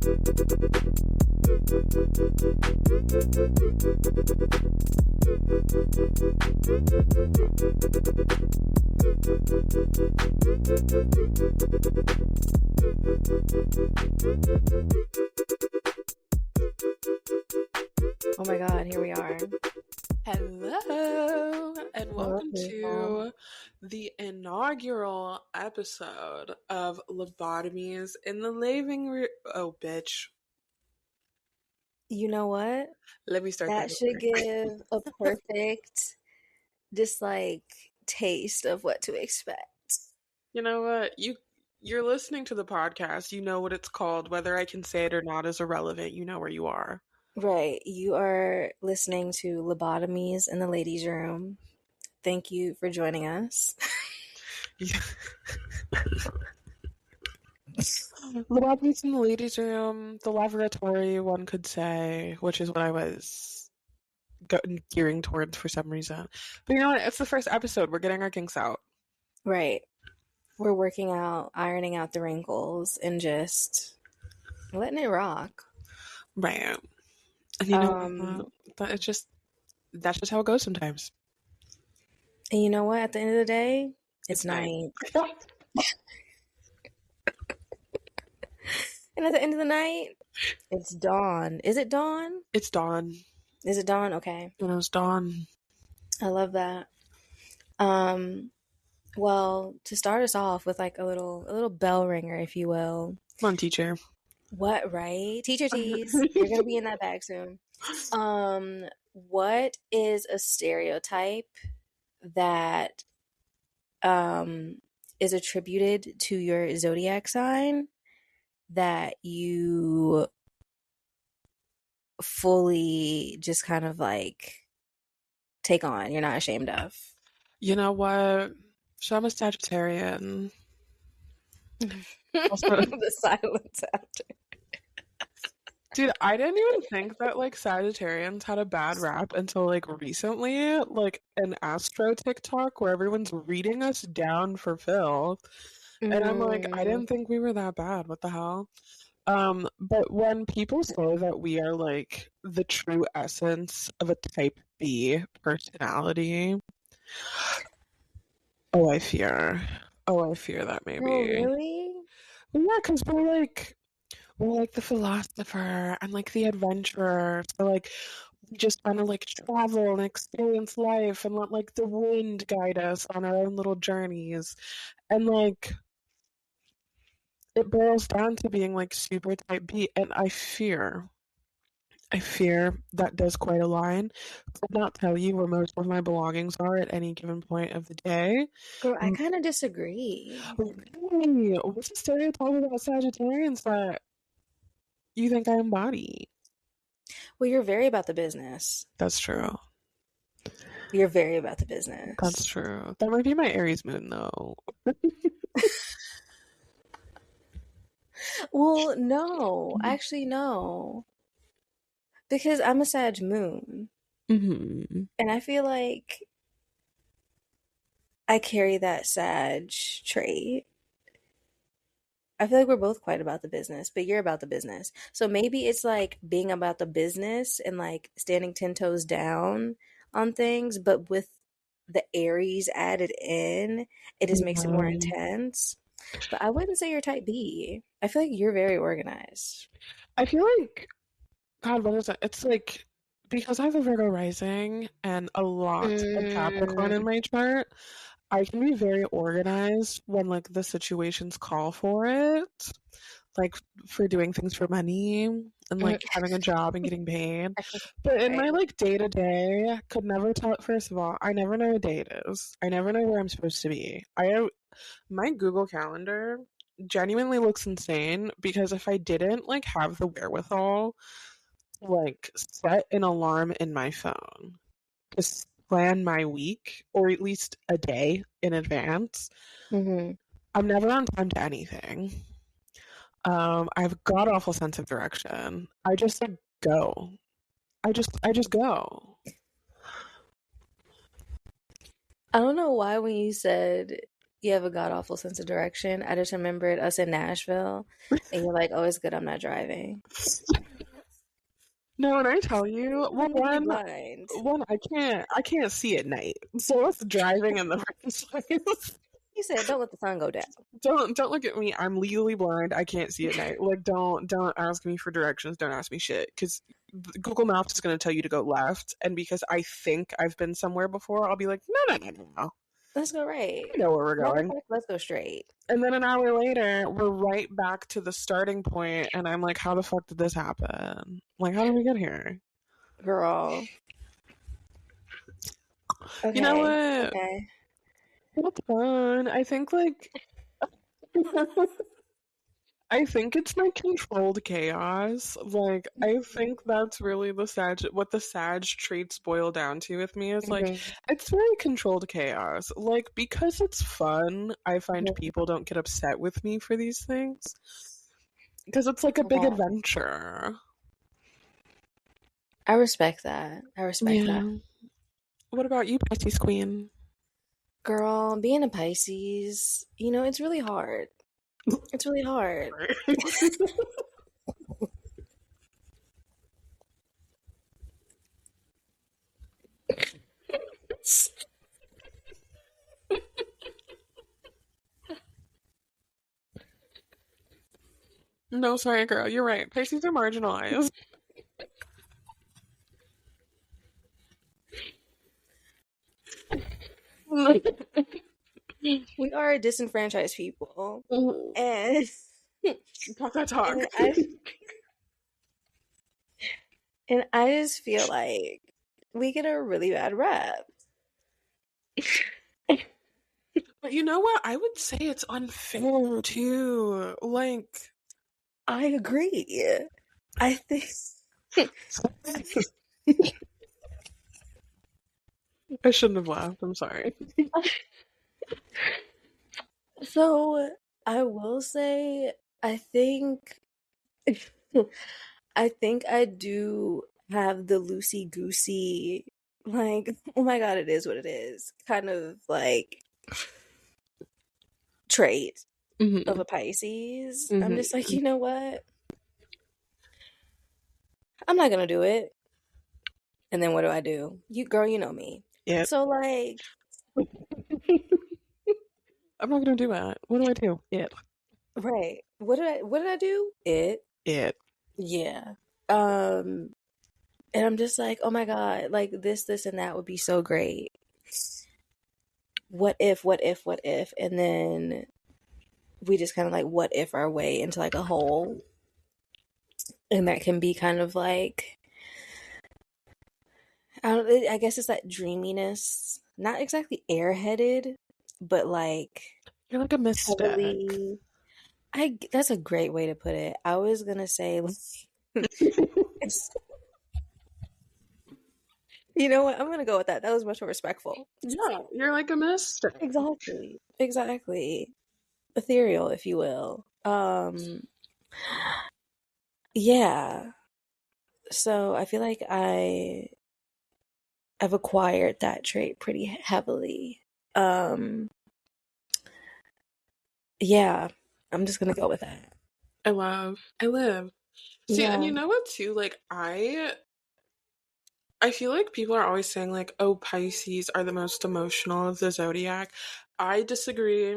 Oh my God, here we are. Hello, and welcome people. to the inaugural episode of Lobotomies in the Living Room. Oh, bitch. You know what? Let me start That that should over. give a perfect, just like, taste of what to expect. You know what? You're listening to the podcast. You know what it's called. Whether I can say it or not is irrelevant. You know where you are. Right. You are listening to Lobotomies in the Ladies' Room. Thank you for joining us. Lobotomies in the Ladies' Room, the laboratory, one could say, which is what I was gearing towards for some reason. But you know what? It's the first episode. We're getting our kinks out. Right. We're working out, ironing out the wrinkles, and just letting it rock. Right. And you know, but that's just how it goes sometimes. And you know what? At the end of the day, it's night. And at the end of the night, it's dawn. Is it dawn? It's dawn. Is it dawn? Okay. And it was dawn. I love that. Well, to start us off with like a little bell ringer, if you will. Come on, teacher. What, right? Teacher tease. You're gonna be in that bag soon. What is a stereotype that is attributed to your zodiac sign that you fully just kind of like take on, you're not ashamed of? You know what? So I'm a Sagittarian. The silence after. Dude, I didn't even think that like Sagittarians had a bad rap until like recently, like an astro TikTok where everyone's reading us down for Phil. And I'm like, I didn't think we were that bad. What the hell? But when people say that we are like the true essence of a type B personality, I fear that maybe. Oh, really? Well, yeah, because we're like the philosopher and like the adventurer. So like we just want to like travel and experience life and let like the wind guide us on our own little journeys. And like it boils down to being like super type B, and I fear that does quite a line. Could not tell you where most of my belongings are at any given point of the day. Girl, I kind of disagree. Really? What's the stereotype about Sagittarians that you think I embody? Well, you're very about the business. That's true. You're very about the business. That's true. That might be my Aries moon, though. Well, no. Actually, no. Because I'm a Sag moon. Mm-hmm. And I feel like I carry that Sag trait. I feel like we're both quite about the business, but you're about the business. So maybe it's like being about the business and like standing 10 toes down on things, but with the Aries added in, it just makes it more intense. But I wouldn't say you're type B. I feel like you're very organized. I feel like, God, what is it? It's like, because I have a Virgo rising and a lot of Capricorn in my chart, I can be very organized when like the situations call for it, like for doing things for money and like having a job and getting paid. But in my like day to day, could never tell. First of all, I never know what day it is. I never know where I'm supposed to be. My Google Calendar genuinely looks insane because if I didn't like have the wherewithal to like set an alarm in my phone to plan my week or at least a day in advance, I'm never on time to anything. I have a god awful sense of direction. I just like go. I just go. I don't know why when you said You have a god awful sense of direction. I just remembered us in Nashville, and you're like, "Oh, it's good. I'm not driving." No, and I tell you, I'm well, legally blind. I can't see at night. So what's driving in the first place? You said, "Don't let the sun go down." Don't look at me. I'm legally blind. I can't see at night. Like don't ask me for directions. Don't ask me shit because Google Maps is going to tell you to go left, and because I think I've been somewhere before, I'll be like, no. Let's go right. I know where we're Matter of going. fact, let's go straight. And then an hour later, we're right back to the starting point, and I'm like, how the fuck did this happen? Like, how did we get here? Girl. You know Okay. what? Okay. That's fun. I think it's my controlled chaos. Like, I think that's really what the Sag traits boil down to with me is like, Mhm. it's very controlled chaos. Like, because it's fun, I find people don't get upset with me for these things. Because it's like a big Yeah. adventure. I respect that. I respect that. Yeah. What about you, Pisces Queen? Girl, being a Pisces, it's really hard. It's really hard. No, sorry, girl. You're right. Pisces are marginalized. We are disenfranchised people. And Talk that talk. and I just feel like we get a really bad rep. But you know what? I would say it's unfair too. Like, I agree. I think I shouldn't have laughed. I'm sorry. so. I will say, I think, I think I do have the loosey goosey, like, oh my God, it is what it is, kind of like trait of Mm-hmm. a Pisces. I'm just like, Mm-hmm. you know what? I'm not gonna do it. And then what do? Girl, you know me. Yeah. So like, I'm not gonna do that. What do I do? It. right. What did I do? It. It. Yeah. Um, and I'm just like, oh my God, like this, and that would be so great. What if, what if, what if? And then we just kind of like what if our way into like a hole. And that can be kind of like, I guess it's that dreaminess, not exactly airheaded, but like You're like a mystic. heavily. That's a great way to put it. I was gonna say, it's, you know what? I'm gonna go with that. That was much more respectful. Yeah, you're like a mystic. Exactly. Exactly. Ethereal, if you will. Yeah. So I feel like I've acquired that trait pretty heavily. Um, yeah, I'm just gonna go with that. I live. See, and Yeah. you know what too? Like I feel like people are always saying like, oh, Pisces are the most emotional of the zodiac. I disagree.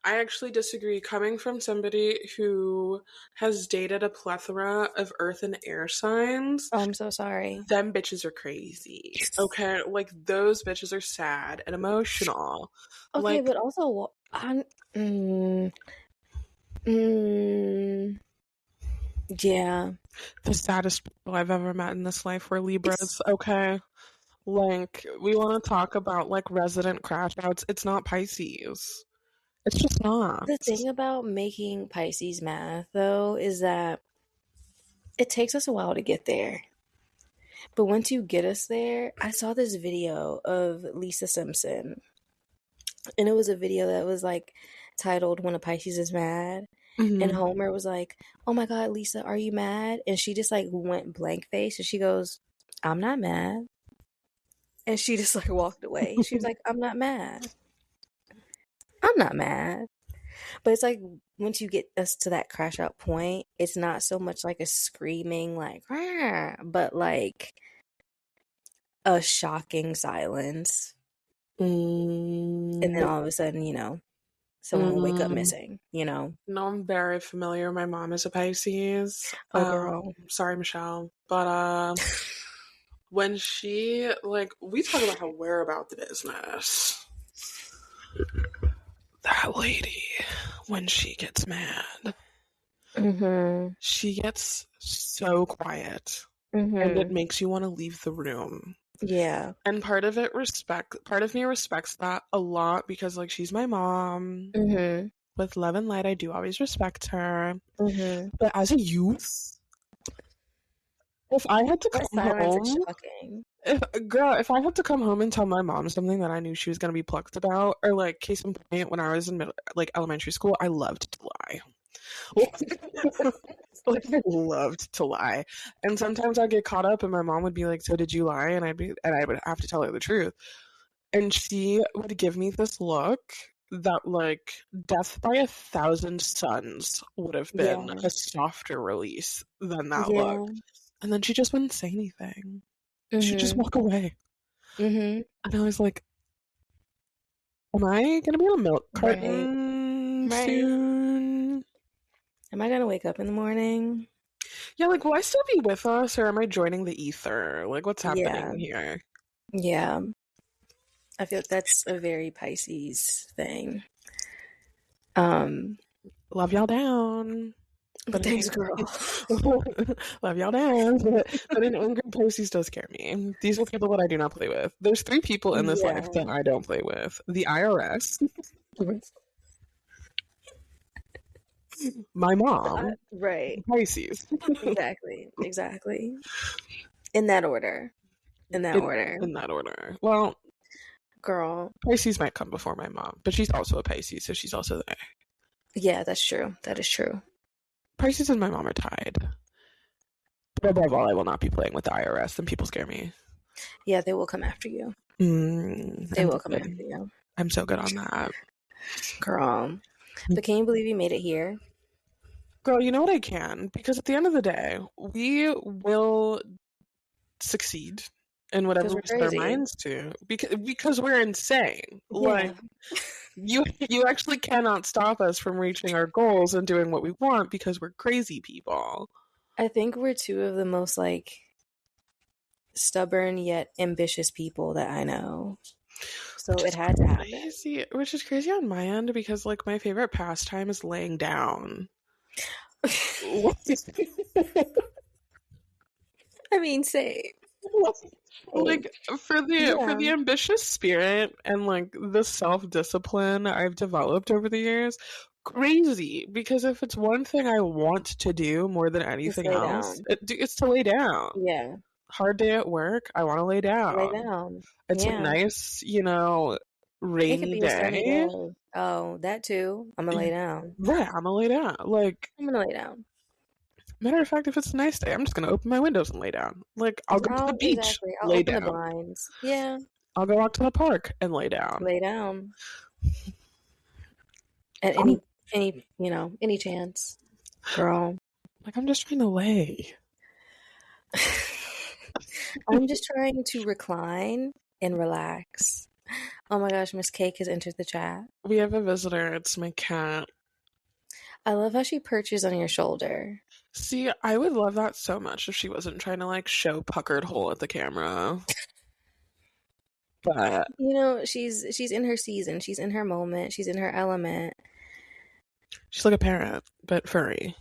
I actually disagree. Coming from somebody who has dated a plethora of earth and air signs, Oh, I'm so sorry. them bitches are crazy. Okay? Like, those bitches are sad and emotional. Okay, Like, but also, mm, mm, yeah. the saddest people I've ever met in this life were It's Libras. Okay? Like, we want to talk about like resident crash outs. It's not Pisces. It's just not. the thing about making Pisces math, though, is that it takes us a while to get there. But once you get us there, I saw this video of Lisa Simpson, and it was a video that was like titled "When a Pisces is Mad." And Mhm. Homer was like, "Oh my God, Lisa, are you mad?" And she just like went blank face and she goes, "I'm not mad." And she just like walked away. She was like, "I'm not mad." I'm not mad. But it's like once you get us to that crash out point, it's not so much like a screaming like "Rah," but like a shocking silence. And then Mm, all of a sudden, someone will wake up mm, missing. no, I'm very familiar. My mom is a Pisces. Oh girl. Sorry, Michelle, but when she like we talk about how we're about the business. That lady, when she gets mad, Mhm. she gets so quiet, and it Mhm. makes you want to leave the room. Yeah. And part of me respects that a lot because like she's my mom. Mhm. With love and light, I do always respect her. Mhm. But as a youth, if I had to That come silence is home, shocking. if I had to come home and tell my mom something that I knew she was gonna be plucked about, or like case in point, when I was in like elementary school, I loved to lie. Like I loved to lie, and sometimes I'd get caught up, and my mom would be like, "So did you lie?" And I would have to tell her the truth, and she would give me this look that like Death by a Thousand Suns would have been Yeah. a softer release than that look. Yeah. And then she just wouldn't say anything. She'd just Mhm. walk away. Mhm. And I was like, am I gonna be on a milk Right. carton Right. soon? Am I gonna wake up in the morning? Yeah, like will I still be with us or am I joining the ether? Like what's Yeah. happening here? Yeah. I feel that's a very Pisces thing. Um, Love y'all down. But thanks, girl. love y'all down. But an angry Pisces does scare me. These are people that I do not play with. There's three people in this life Yeah. that I don't play with. The IRS, my mom, Right. and Pisces. Exactly. Exactly. In that order. In that in, order. in that order. Well, Girl. Pisces might come before my mom, but she's also a Pisces, so she's also there. Yeah, that's true. That is true. Pisces and my mom are tied. But above all, I will not be playing with the IRS. Them people scare me. Yeah, they will come after you. They I'm will come after good. you. I'm so good on that. Girl. But can you believe you made it here? Girl, you know what I can? Because at the end of the day, we will succeed in Because whatever we're we set our crazy. minds to. Because we're insane. Yeah. Like you actually cannot stop us from reaching our goals and doing what we want because we're crazy people. I think we're two of the most like stubborn yet ambitious people that I know. So Which it is had to happen. crazy. Which is crazy on my end because like my favorite pastime is laying down. I mean, same. Same. Like for the Yeah. ambitious spirit and like the self-discipline I've developed over the years, crazy because if it's one thing I want to do more than Just anything lay else, down. it's to lay down. Yeah. Hard day at work, I want to lay Lay down. down. It's a Yeah. nice, It could rainy be a sunny day. day. Oh, that too. I'm gonna lay down. Yeah, I'm gonna lay down. Like, I'm gonna lay down. matter of fact, if it's a nice day, I'm just gonna open my windows and lay down. Like, I'll go to the I'll beach, exactly. I'll lay open the down. blinds. Yeah. I'll go out to the park and lay down. Lay down. At I'm any chance. Girl. like, I'm just trying to lay. I'm just trying to recline and relax. Oh my gosh, Miss Cake has entered the chat. We have a visitor. It's my cat. I love how she perches on your shoulder. See, I would love that so much if she wasn't trying to like show puckered hole at the camera. But She's in her season. She's in her moment. She's in her element. she's like a parrot, but furry.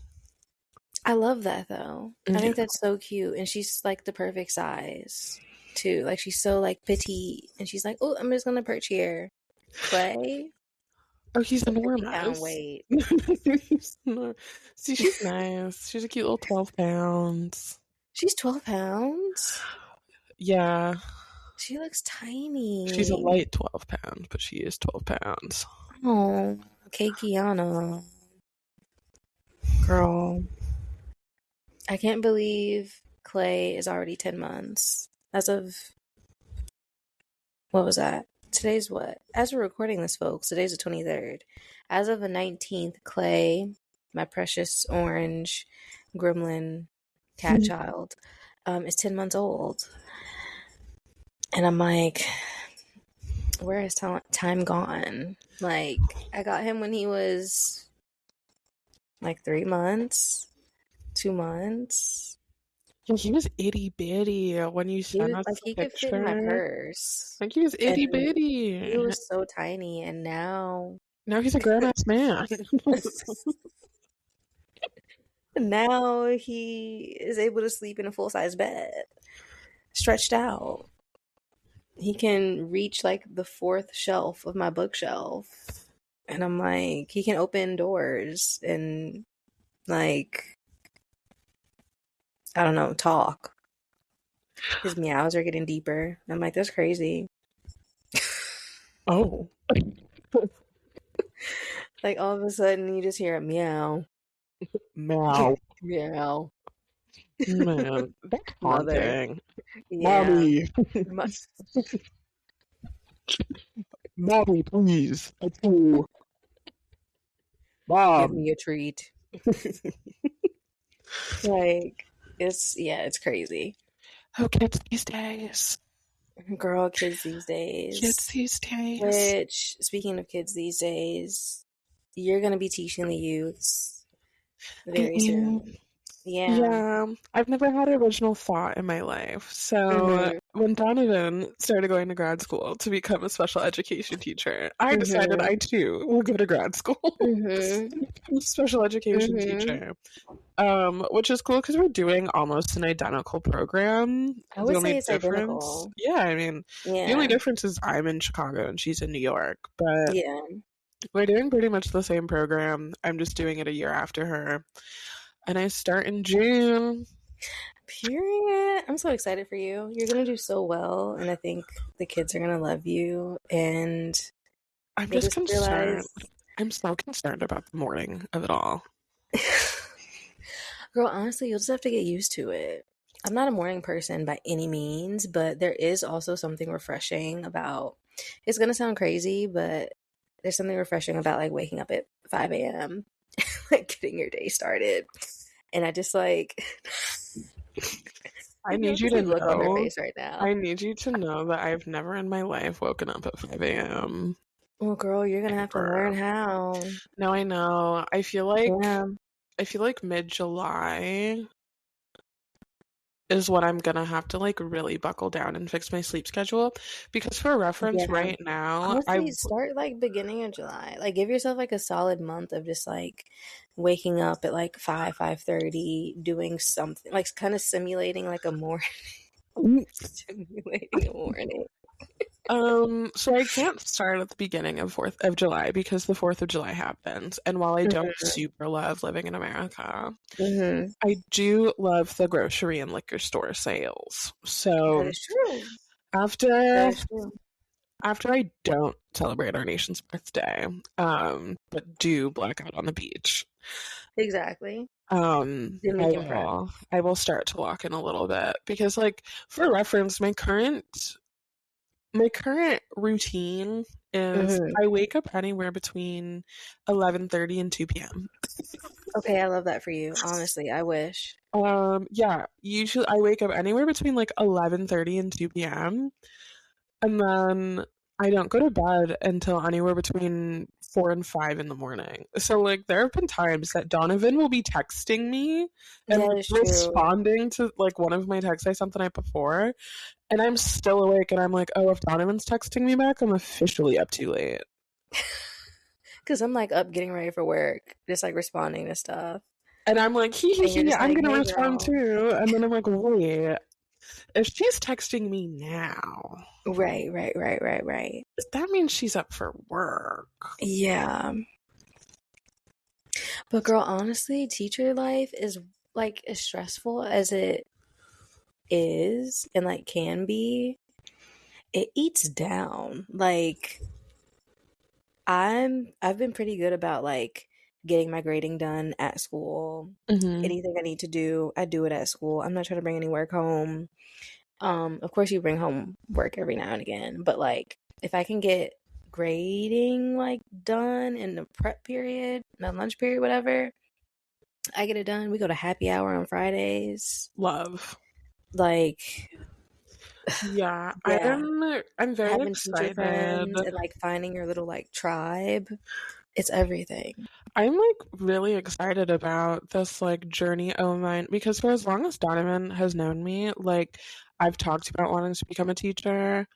I love that though. I Yeah. think that's so cute. And she's like the perfect size too. Like she's so like petite. And she's like, oh, I'm just gonna perch here. Play. Oh, he's 50-pound enormous. weight. See, she's nice. She's a cute little 12 pounds. She's 12 pounds. Yeah. She looks She's a tiny. light 12 pounds, but she is 12 pounds. Oh, Kekiana. Girl. I can't believe Clay is already 10 months. As of, what was that? Today's what? As we're recording this, folks, today's the 23rd. As of the 19th, Clay, my precious orange gremlin cat child, is 10 months old. And I'm like, where has time gone? Like, I got him when he was like 3 months, 2 months. Yeah, he was itty bitty when you He sent was us like, the he could fit in my picture. purse. Like he was And itty bitty. he was so tiny. And now, Now he's a grown ass man. now he is able to sleep in a full-size bed, stretched out. He can reach like the fourth shelf of my bookshelf. And I'm like, he can open doors and like, I don't know, talk. His meows are getting deeper. I'm like, that's crazy. Oh. Like all of a sudden you just hear a meow. Meow. Meow. Man, that's Mother. haunting. Yeah. Mommy. Mommy, please. I do. Give Mom. me a treat. Like, it's crazy. Oh, kids these days. Girl, kids these Kids days. these days. Which, speaking of kids these days, you're going to be teaching the youths I very am. soon. Yeah. Yeah, I've never had original thought in my life. So Mm-hmm. when Donovan started going to grad school to become a special education teacher, I decided Mm-hmm. I too will go to grad school Mm-hmm. to become a special education Mm-hmm. teacher. Which is cool because we're doing almost an identical program. I The would only say it's difference, identical. yeah, I mean, the only Yeah. difference is I'm in Chicago and she's in New York, but Yeah. we're doing pretty much the same program. I'm just doing it a year after her. And I start in June. Period. I'm so excited for you. You're going to do so well. And I think the kids are going to love you. And I'm you'll just just concerned. realize, I'm so concerned about the morning of it all. girl, honestly, you'll just have to get used to it. I'm not a morning person by any means, but there is also something refreshing about it's going to sound crazy, but there's something refreshing about like waking up at 5 a.m., like getting your day started. And I just like, I you need have you to to see the look on their know. face right now. I need you to know that I've never in my life woken up at 5 a.m. Well, girl, you're going to have to learn ever. how. No, I know. Yeah. I feel like mid-July is when I'm gonna have to like really buckle down and fix my sleep schedule because for reference Yeah. right now Honestly, start like beginning of July. Like give yourself like a solid month of just like waking up at like 5:30, doing something like kind of simulating like a morning simulating a morning. so I can't start at the beginning of 4th of July because the 4th of July happens. And while I don't Mm-hmm. super love living in America, Mm-hmm. I do love the grocery and liquor store sales. That So is true. That after is true. after I don't celebrate our nation's birthday, but do black out on the beach, Exactly. Then we can prep. I will start to lock in a little bit because like for reference, my current routine is Mm-hmm. I wake up anywhere between 11:30 and 2 p.m. Okay, I love that for you. Honestly, I wish. Yeah, usually I wake up anywhere between like 11:30 and 2 p.m. and then I don't go to bed until anywhere between 4 and 5 in the morning. So like there have been times that Donovan will be texting me and That like is true. responding to like one of my texts I sent the night before, and I'm still awake and I'm like, oh, if Donovan's texting me back, I'm officially up too late. Because I'm like up getting ready for work, just like responding to stuff. And I'm like, hee hee And you're hee, just I'm like, gonna hey, respond girl. too. And then I'm like, wait, if she's texting me now, Right, right, right, right, right. that means she's up for work. Yeah. But girl, honestly, teacher life is like as stressful as it is and like can be. It eats down. Like I've been pretty good about like getting my grading done at school. Mm-hmm. Anything I need to do, I do it at school. I'm not trying to bring any work home. Of course you bring home work every now and again, but like if I can get grading like done in the prep period, the lunch period, whatever, I get it done. We go to happy hour on Fridays. Love. Like, Yeah, yeah, I'm very having teacher excited. friends and like finding your little like tribe, it's everything. I'm like really excited about this like journey of mine because for as long as Donovan has known me, like I've talked about wanting to become a teacher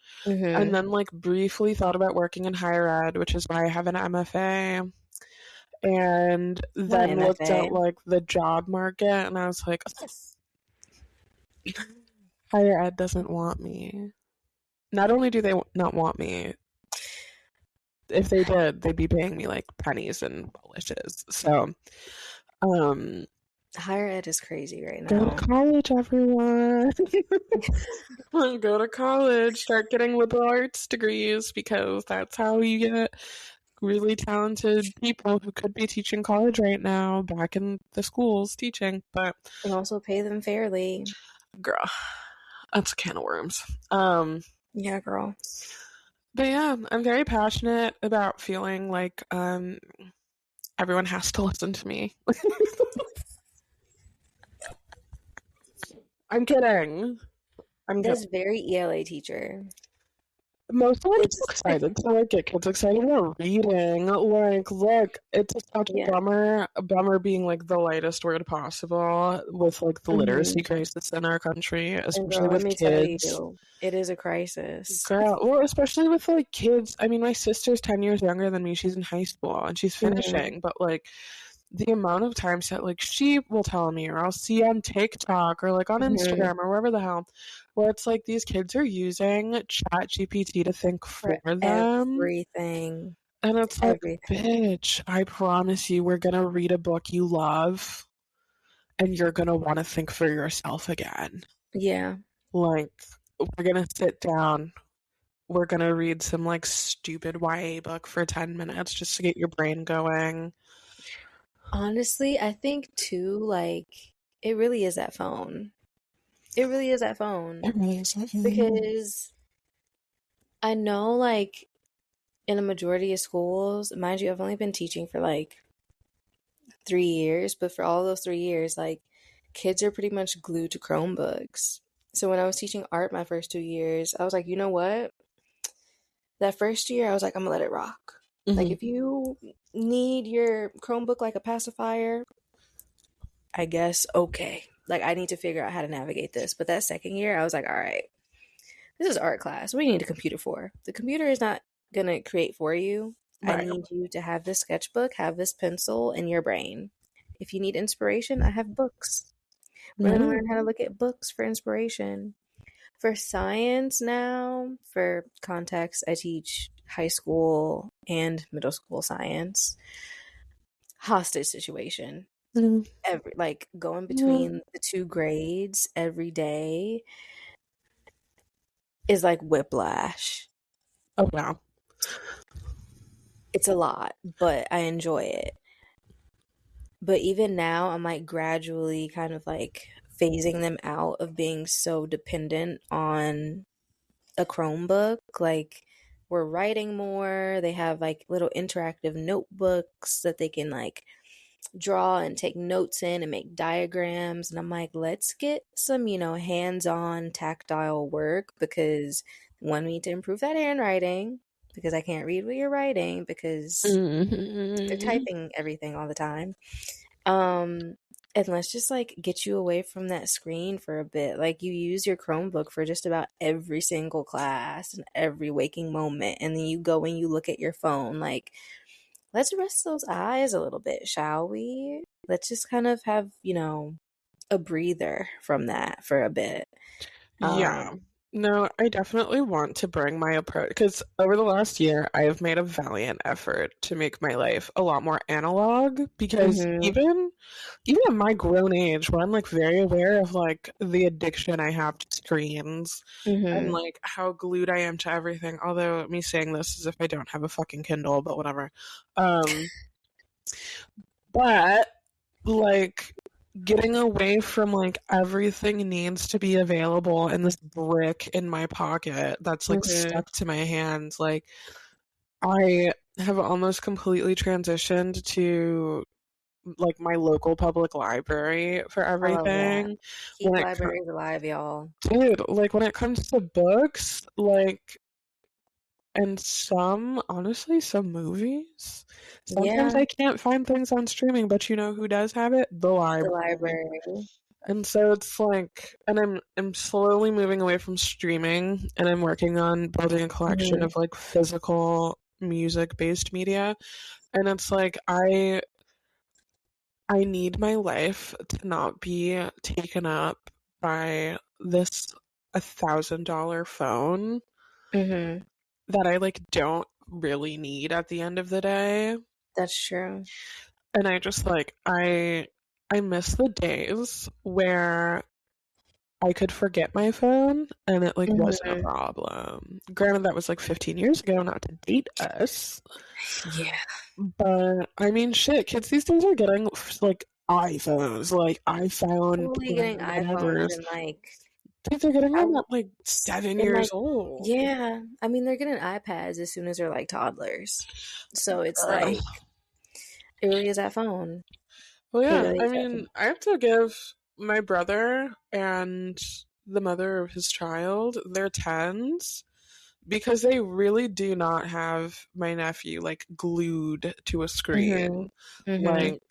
and Mm-hmm. then like briefly thought about working in higher ed, which is why I have an MFA, and Not then an looked at MFA. like the job market and I was like, higher ed doesn't want me. Not only do they not want me, if they did, they'd be paying me like pennies and relishes. So, um, Higher ed is crazy right go to now. college, everyone. Go to college, start getting liberal arts degrees because that's how you get really talented people who could be teaching college right now back in the schools teaching. But And also pay them fairly. girl, that's a can of worms. Yeah, girl. But yeah, I'm very passionate about feeling like everyone has to listen to me. I'm kidding. I'm kidding. That's very ELA teacher. Mostly I'm just It's excited to like get kids excited about reading. Like, look, it's such a yeah. bummer. A bummer being like the lightest word possible with like the Hmm. literacy crisis in our country, And especially girl, let with me tell kids. you, it is a crisis. Girl, well, especially with like kids. I mean, my sister's 10 years younger than me. She's in high school and she's Hmm. finishing, but like the amount of times that like she will tell me or I'll see on TikTok or like on Hmm. Instagram or wherever the hell where it's like these kids are using chat GPT to think For for them. everything. And it's like, Everything. bitch, I promise you we're gonna read a book you love and you're gonna wanna think for yourself again. Yeah. Like we're gonna sit down, we're gonna read some like stupid YA book for 10 minutes just to get your brain going. Honestly, I think too, like, it really is that phone. It really is that phone. It really is. Because I know, like, in a majority of schools, mind you, I've only been teaching for like 3 years, but for all those 3 years, like, kids are pretty much glued to Chromebooks. So when I was teaching art my first 2 years, I was like, you know what? That first year, I was like, I'm gonna let it rock. Like, Mm-hmm. if you need your Chromebook like a pacifier, I guess okay. Like, I need to figure out how to navigate this. But that second year, I was like, all right, this is art class. What do you need a computer for? The computer is not gonna create for you. I Right. need you to have this sketchbook, have this pencil in your brain. If you need inspiration, I have books. We're gonna Right. learn how to look at books for inspiration. For science now, for context, I teach high school and middle school science. Hostage situation. Mm-hmm. Every like going Yeah. between the two grades every day is like whiplash. Oh wow. It's a lot, but I enjoy it. But even now, I'm like gradually kind of like phasing them out of being so dependent on a Chromebook. Like, we're writing more. They have like little interactive notebooks that they can like draw and take notes in and make diagrams. And I'm like, let's get some, hands-on tactile work because one, we need to improve that handwriting because I can't read what you're writing because they're Mm-hmm. typing everything all the time. Um, and let's just like get you away from that screen for a bit. Like, you use your Chromebook for just about every single class and every waking moment, and then you go and you look at your phone. Like, let's rest those eyes a little bit, shall we? Let's just kind of have, a breather from that for a bit. Yeah. Um, No, I definitely want to bring my approach because over the last year, I have made a valiant effort to make my life a lot more analog because mhm, even at my grown age where I'm like very aware of like the addiction I have to screens and mhm. like how glued I am to everything, although me saying this is if I don't have a fucking Kindle, but whatever. Um, but like getting away from like everything needs to be available and this brick in my pocket that's like Mm-hmm. stuck to my hands. Like I have almost completely transitioned to like my local public library for I love that. everything. Keep When it libraries alive, y'all. dude, like when it comes to books, like and some honestly some movies. Sometimes Yeah, I can't find things on streaming, but you know who does have it? The the library. library. And so it's like, and I'm slowly moving away from streaming, and I'm working on building a collection Mm-hmm. of like physical music based media. And it's like I need my life to not be taken up by this $1,000 phone Mm-hmm. that I like don't really need at the end of the day. That's true. And I just like I miss the days where I could forget my phone and it like wasn't a Mm-hmm. problem. Granted, that was like 15 years ago, not to date us. Yeah. But I mean, shit, kids these days are getting like iPhones, like iPhone Totally getting iPhones whatever's. and like Dude, they're getting I them at like 7 years like old. yeah. I mean they're getting iPads as soon as they're like toddlers. So it's Ugh. like it really is that phone. Well, It yeah, really I is that mean, phone. I have to give my brother and the mother of his child their tens because they really do not have my nephew like glued to a Mhm. screen. Mhm. Like,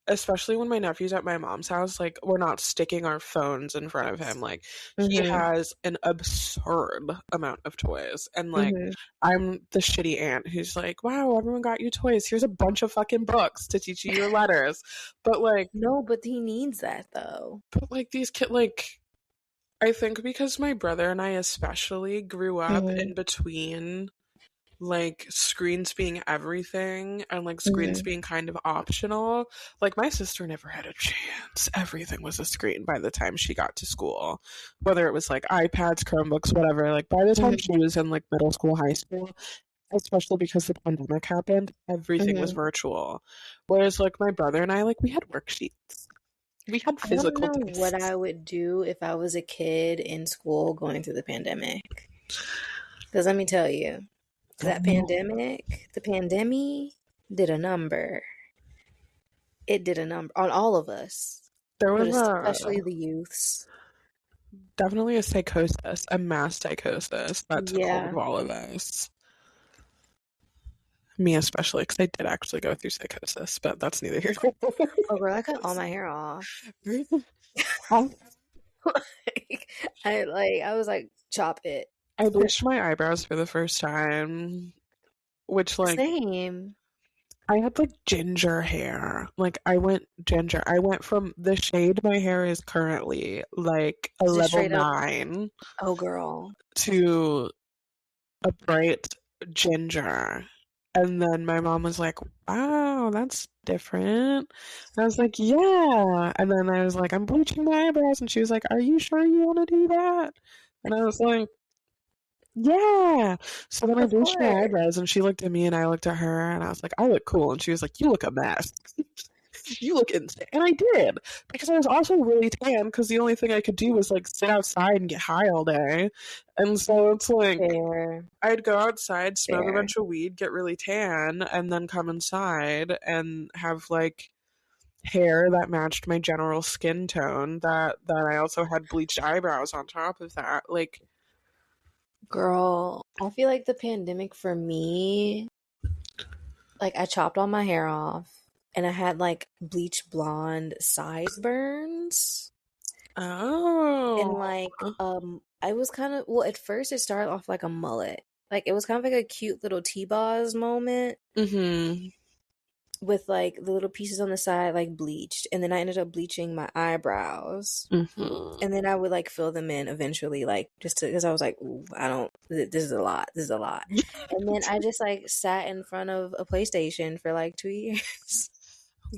especially when my nephew's at my mom's house, like, we're not sticking our phones in front of him. Like, he Mhm. has an absurd amount of toys. And, like, Mhm. I'm the shitty aunt who's like, wow, everyone got you toys. Here's a bunch of fucking books to teach you your letters. But, like, No, but he needs that though. these kids, like, I think because my brother and I especially grew up Mhm. in between like screens being everything and like screens Mhm. being kind of optional. Like my sister never had a chance. Everything was a screen by the time she got to school. Whether it was like iPads, Chromebooks, whatever. Like by the time Mhm. she was in like middle school, high school, especially because the pandemic happened, everything was Mhm. virtual. Whereas like my brother and I, like we had worksheets. We had I don't physical know what discs. I would do if I was a kid in school going through the pandemic. Because let me tell you, that pandemic, the pandemic did a number. It did a number on all of us, There but was especially the youths. definitely a psychosis, a mass psychosis that took hold of Yeah. all of us. Me especially, because I did actually go through psychosis, but that's neither here nor Oh, girl, I cut all my hair off. there. Like, I was like, chop it. I bleached my eyebrows for the first time, which like Same. I had like ginger hair. Like I went ginger. I went from the shade my hair is currently, like a Just level straight up. 9, Oh, girl. to a bright ginger. And then my mom was like, wow, that's different. And I was like, yeah. And then I was like, I'm bleaching my eyebrows. And she was like, are you sure you want to do that? And I was like, yeah. So then I Of bleached my course. eyebrows and she looked at me and I looked at her and I was like, I look cool. And she was like, you look a mess. You look insane. And I did. Because I was also really tan because the only thing I could do was like sit outside and get high all day. And so it's like, Fair. I'd go outside, smoke a Fair. bunch of weed, get really tan, and then come inside and have like hair that matched my general skin tone that I also had bleached eyebrows on top of that. Like Girl, I feel like the pandemic for me, like I chopped all my hair off and I had like bleach blonde sideburns. And oh. like I was kind of well at first it started off like a mullet. Like it was kind of like a cute little T-Boz moment Mhm. with like the little pieces on the side like bleached, and then I ended up bleaching my eyebrows. Mhm. And then I would like fill them in eventually, like just to because I was like, ooh, I don't. This is a lot. This is a lot. And then I just like sat in front of a PlayStation for like 2 years.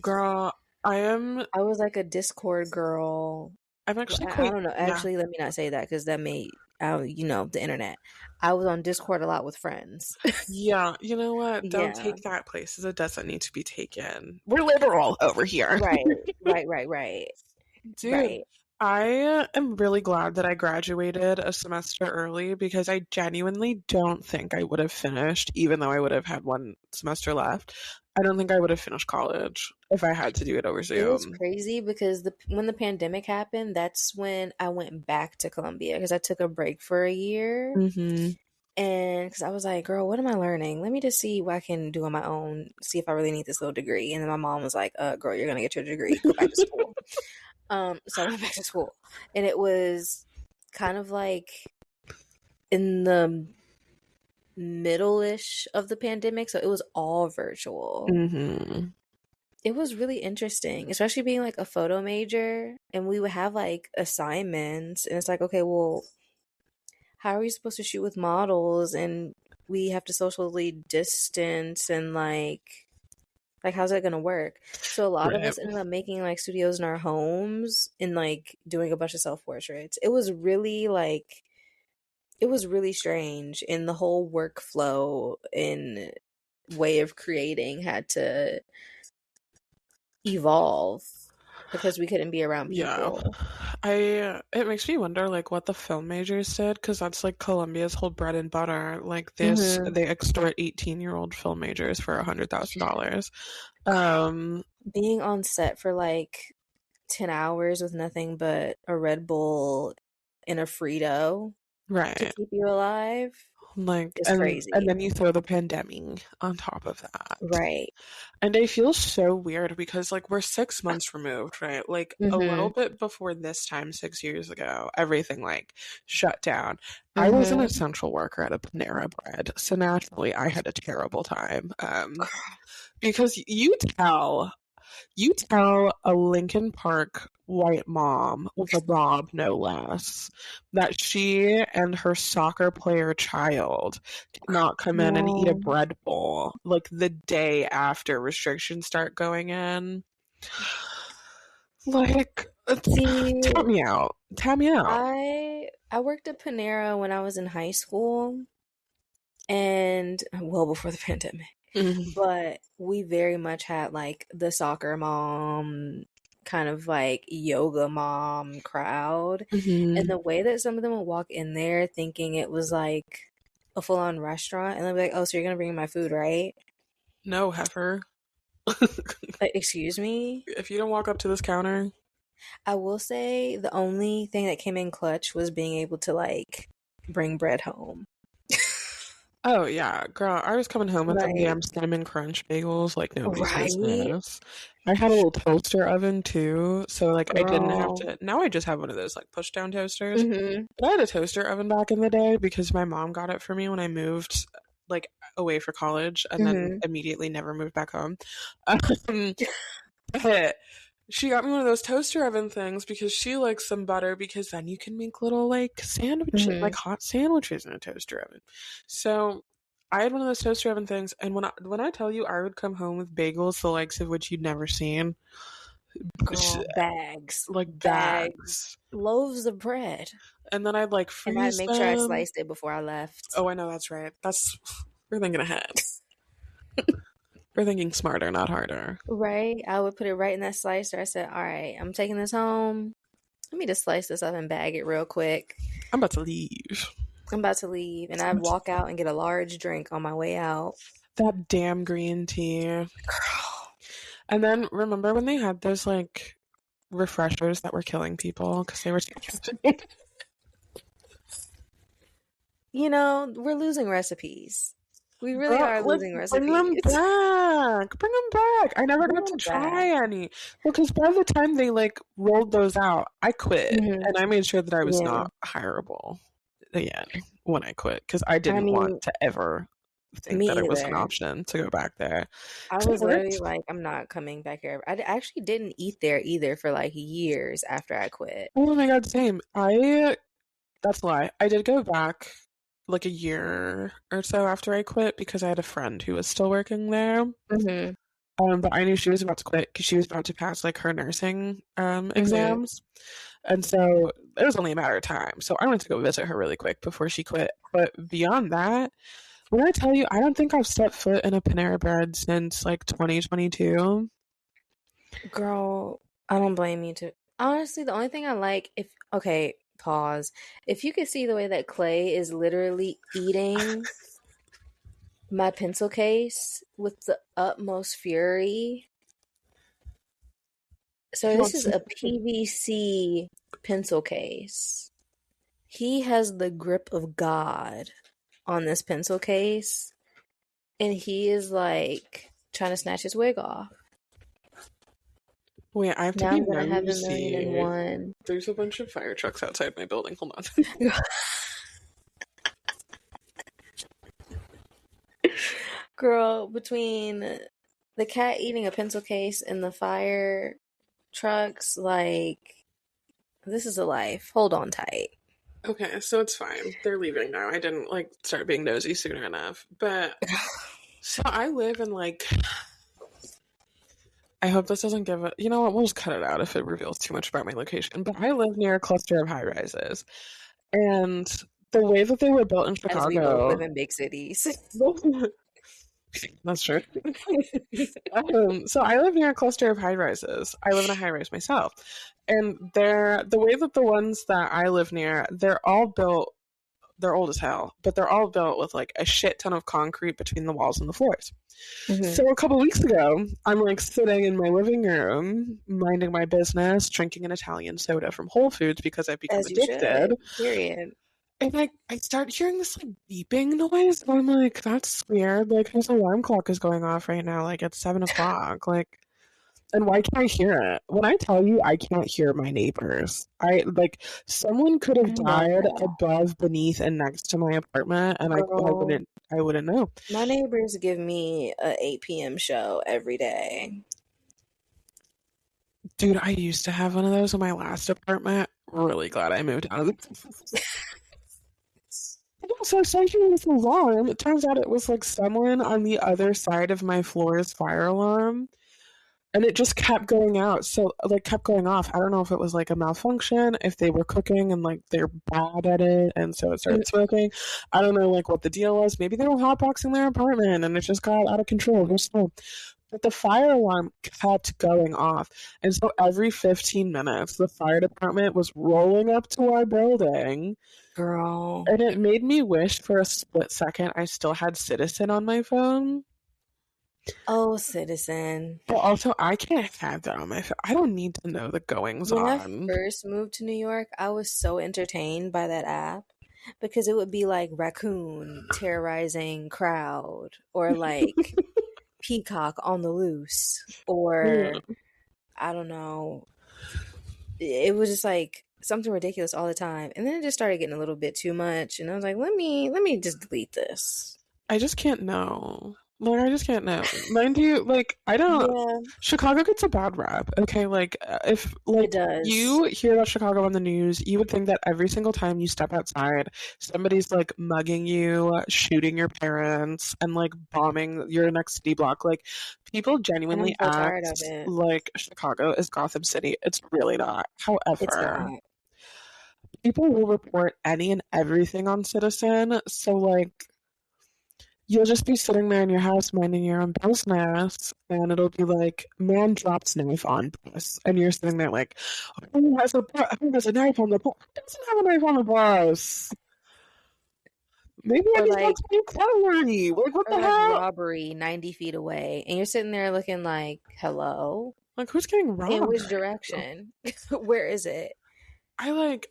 Girl, I am I was like a Discord girl. I'm actually I quite don't know. yeah. Actually, let me not say that because that may, the internet. I was on Discord a lot with friends. Yeah, you know what? Don't Yeah. take that places it doesn't need to be taken. We're liberal over here. Right. Right. Right. Right. Dude, Right. I am really glad that I graduated a semester early because I genuinely don't think I would have finished, even though I would have had one semester left. I don't think I would have finished college if I had to do it over It was Zoom. crazy because when the pandemic happened, that's when I went back to Columbia because I took a break for a year. Mm-hmm. And because I was like, girl, what am I learning? Let me just see what I can do on my own, see if I really need this little degree. And then my mom was like, girl, you're gonna get your degree, go back to school. So I went back to school. And it was kind of like in the middle-ish of the pandemic, so it was all virtual. Mm-hmm. It was really interesting, especially being like a photo major, and we would have like assignments, and it's like, okay, well, how are we supposed to shoot with models, and we have to socially distance, and like how's that gonna work? So a lot of Right. us ended up making like studios in our homes and like doing a bunch of self-portraits. It was really strange, and the whole workflow and way of creating had to evolve because we couldn't be around Yeah. people. It makes me wonder like what the film majors did because that's like Columbia's whole bread and butter. Like this, Hmm. they extort 18-year-old film majors for $100,000. Girl, Um, being on set for like 10 hours with nothing but a Red Bull and a Frito to right. keep you alive Like is and crazy. then you throw the pandemic on top of that. Right. And I feel so weird because like we're 6 months removed, right? Like a little Hmm. bit before this time 6 years ago, everything like shut down. I was an Hmm. essential worker at a Panera Bread, so naturally I had a terrible time. Because you tell a Lincoln Park white mom with a bob, no less, that she and her soccer player child cannot come in and eat a No. bread bowl like the day after restrictions start going in. Like, See, tap me out. Tap me out. I worked at Panera when I was in high school and well before the pandemic. Mm-hmm. But we very much had like the soccer mom, kind of like yoga mom crowd. And the way that some of them would walk in there thinking it was like a full on restaurant, and they'd be like, oh, so you're gonna bring my food, right? No, heifer. Like, excuse me? If you don't walk up to this counter, I will say the only thing that came in clutch was being able to like bring bread home. oh yeah, girl, I was coming home with them Like, damn cinnamon crunch bagels like nobody's right? business. I had a little toaster oven too, so like I didn't have Girl. to. Now I just have one of those like push down toasters. Mm-hmm. But I had a toaster oven back in the day because my mom got it for me when I moved like away for college and then Mm-hmm. immediately never moved back home. Um, but she got me one of those toaster oven things because she likes some butter because then you can make little like sandwiches, Mm-hmm. like hot sandwiches in a toaster oven. So I had one of those toaster oven things, and when I tell you I would come home with bagels the likes of which you'd never seen, Girl, bags, like bags, bags, loaves of bread. and then I'd like And I'd freeze make sure I them. sliced it before I left. Oh, I know that's right. That's we're thinking ahead. We're thinking smarter, not harder. Right? I would put it right in that slicer. I said, all right, I'm taking this home. Let me just slice this up and bag it real quick. I'm about to leave. I'm about to leave. And I'd walk out and get a large drink on my way out. That damn green tea. Girl. And then remember when they had those like refreshers that were killing people because they were You know, we're losing recipes. We really girl, are like losing bring them recipes. back. Bring them back. I never Bring got to them back. try any because by the time they like rolled those out, I quit Hmm. and I made sure that I was Yeah. not hireable again when I quit because I I didn't want mean, to ever think that me it was an either. option to go back there. I 'Cause it was literally worked. like, I'm not coming back here. Actually didn't eat there either for like years after I quit. Oh my god, same. That's a lie. I did go back like a year or so after I quit because I had a friend who was still working there. Hmm. But I knew she was about to quit because she was about to pass like her nursing Hmm. exams. And so it was only a matter of time. So I went to go visit her really quick before she quit. But beyond that, when I tell you, I don't think I've stepped foot in a Panera Bread since like 2022. Girl, I don't blame you Honestly, the only thing I like, if okay, pause. If you could see the way that Clay is literally eating my pencil case with the utmost fury. So He this wants is to. a PVC pencil case. He has the grip of God on this pencil case, and he is like trying to snatch his wig off. Wait, I have to Now be I'm gonna have a million and nosy. one. There's a bunch of fire trucks outside my building. Hold on. Girl, between the cat eating a pencil case and the fire trucks, like, this is a life. Hold on tight. Okay, so it's fine. They're leaving now. I didn't like start being nosy sooner enough. But so I live in like I hope this doesn't give it. You know what? We'll just cut it out if it reveals too much about my location. But I live near a cluster of high rises, and the way that they were built in As we both live Chicago. in big cities. That's true. So I live near a cluster of high rises. I live in a high rise myself, and they're the way that the ones that I live near, they're all built. They're old as hell, but they're all built with like a shit ton of concrete between the walls and the floors. Hmm. So a couple weeks ago, I'm like sitting in my living room, minding my business, drinking an Italian soda from Whole Foods because I've become As you addicted. should. Period. And I start hearing this like beeping noise, and I'm like, that's weird. Like his alarm clock is going off right now, like at 7 o'clock. Like, and why can't I hear it? When I tell you I can't hear my neighbors, I like someone could I have love died that. above, beneath, and next to my apartment, and Girl, I wouldn't know. my neighbors give me a 8 p.m. show every day. Dude, I used to have one of those in my last apartment. Really glad I moved out of it. So I was hearing this alarm. It turns out it was like someone on the other side of my floor's fire alarm. And it just kept going out. So like kept going off. I don't know if it was like a malfunction, if they were cooking and like they're bad at it and so it Mm. started smoking. I don't know like what the deal was. Maybe they were hotboxing their apartment and it just got out of control. Just know. But the fire alarm kept going off. And so every 15 minutes the fire department was rolling up to our building. Girl. And it made me wish for a split second I still had Citizen on my phone. Oh, citizen. But also, I can't have that on my phone. I don't need to know the goings When I on. first moved to New York, I was so entertained by that app because it would be like raccoon terrorizing crowd or like peacock on the loose Yeah. or I don't know. It was just like something ridiculous all the time. And then it just started getting a little bit too much and I was like, let me just delete this. I just can't know. Like, I just can't know. Mind you, like, I don't. Yeah, Chicago gets a bad rap. Okay, like, if, it like, does. you hear about Chicago on the news, you would think that every single time you step outside, somebody's, like, mugging you, shooting your parents, and, like, bombing your next city block. Like, people And I'm genuinely so tired of act it. like Chicago is Gotham City. It's really not. It's However, not. people will report any and everything on Citizen. So, like, you'll just be sitting there in your house minding your own business, and it'll be like, man drops knife on bus. And you're sitting there like, who has a knife on the bus? Who doesn't have a knife on the bus? Maybe I Or just want like to be cutlery. Like, what or the like hell? robbery 90 feet away and you're sitting there looking like, hello? Like, who's getting In robbed which right now? direction? Where is it?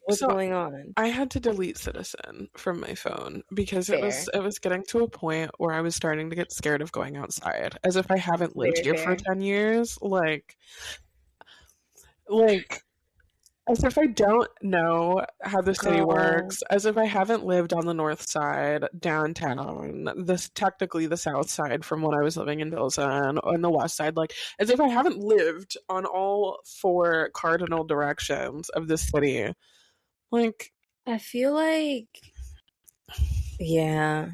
What's So going on? I had to delete Citizen from my phone because Fair. it was getting to a point where I was starting to get scared of going outside, as if I haven't lived Very here for fair. 10 years. Like as if I don't know how the city Girl, works, as if I haven't lived on the north side, downtown, this technically the south side from when I was living in Pilsen, on the west side, like as if I haven't lived on all four cardinal directions of the city. Like, I feel like, yeah.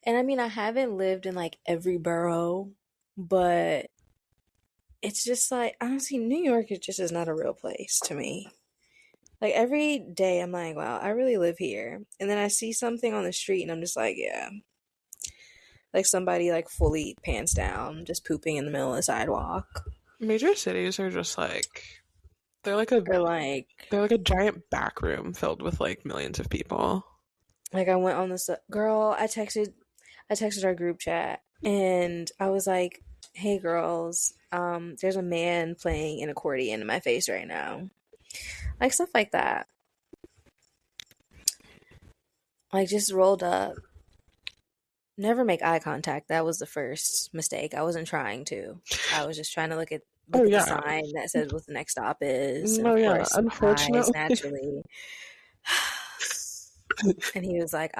And I mean, I haven't lived in like every borough, but it's just like, honestly, New York is just is not a real place to me. Like every day, I'm like, wow, I really live here. And then I see something on the street and I'm just like, yeah, like somebody like fully pants down, just pooping in the middle of the sidewalk. major cities are just like They're like a Or like they're like a giant back room filled with like millions of people. I went on this girl, I texted our group chat and I was like, "Hey girls, there's a man playing an accordion in my face right now." Like stuff like that. Like just rolled up. Never make eye contact. That was the first mistake. I wasn't trying to. I was just trying to Oh look at the yeah. sign that says what the next stop is, and No, of yeah. course my eyes Unfortunately. naturally. And he was like,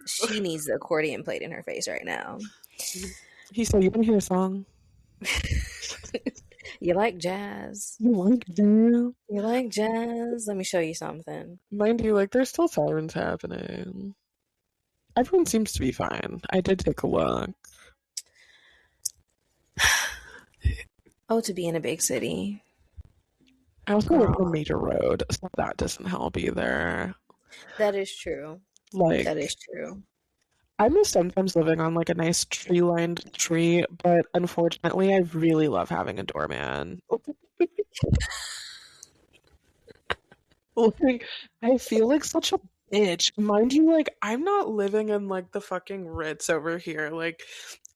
she needs the accordion played in her face right now. He said, "You want to hear a song? You like jazz? You like that?" You like jazz? Let me show you something. Mind you, like there's still sirens happening. Everyone seems to be fine. I did take a look. Oh, to be in a big city. I also live on a Girl, major road, so that doesn't help either. that is true. That Like, is true. I miss sometimes living on like a nice tree-lined street, but unfortunately, I really love having a doorman. Like, I feel like such a bitch. Mind you, like, I'm not living in like the fucking Ritz over here. Like,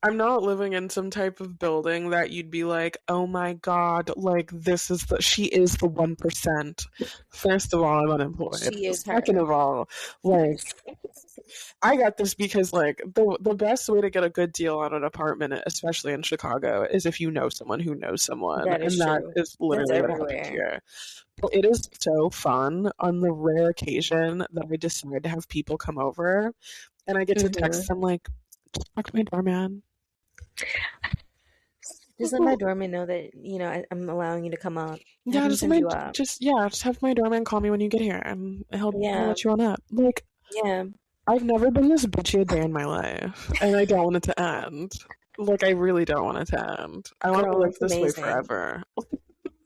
I'm not living in some type of building that you'd be like, oh my God, like, she is the 1%. First of all, I'm unemployed. She is Second her. of all, like, I got this because, like, the best way to get a good deal on an apartment, especially in Chicago, is if you know someone who knows someone. That is And that true. is That's literally what happened everywhere. here. It is so fun on the rare occasion that I decide to have people come over and I get to text Hmm. them like, just talk to my doorman. Just let my doorman know that, I'm allowing you to come up. Have Yeah, him just let send my you up. just have my doorman call me when you get here and he'll Yeah. let you on up. Like, Yeah. I've never been this bitchy a day in my life, and I don't want it to end. Like, I really don't want it to end. I want to Girl, live it's this way amazing. forever.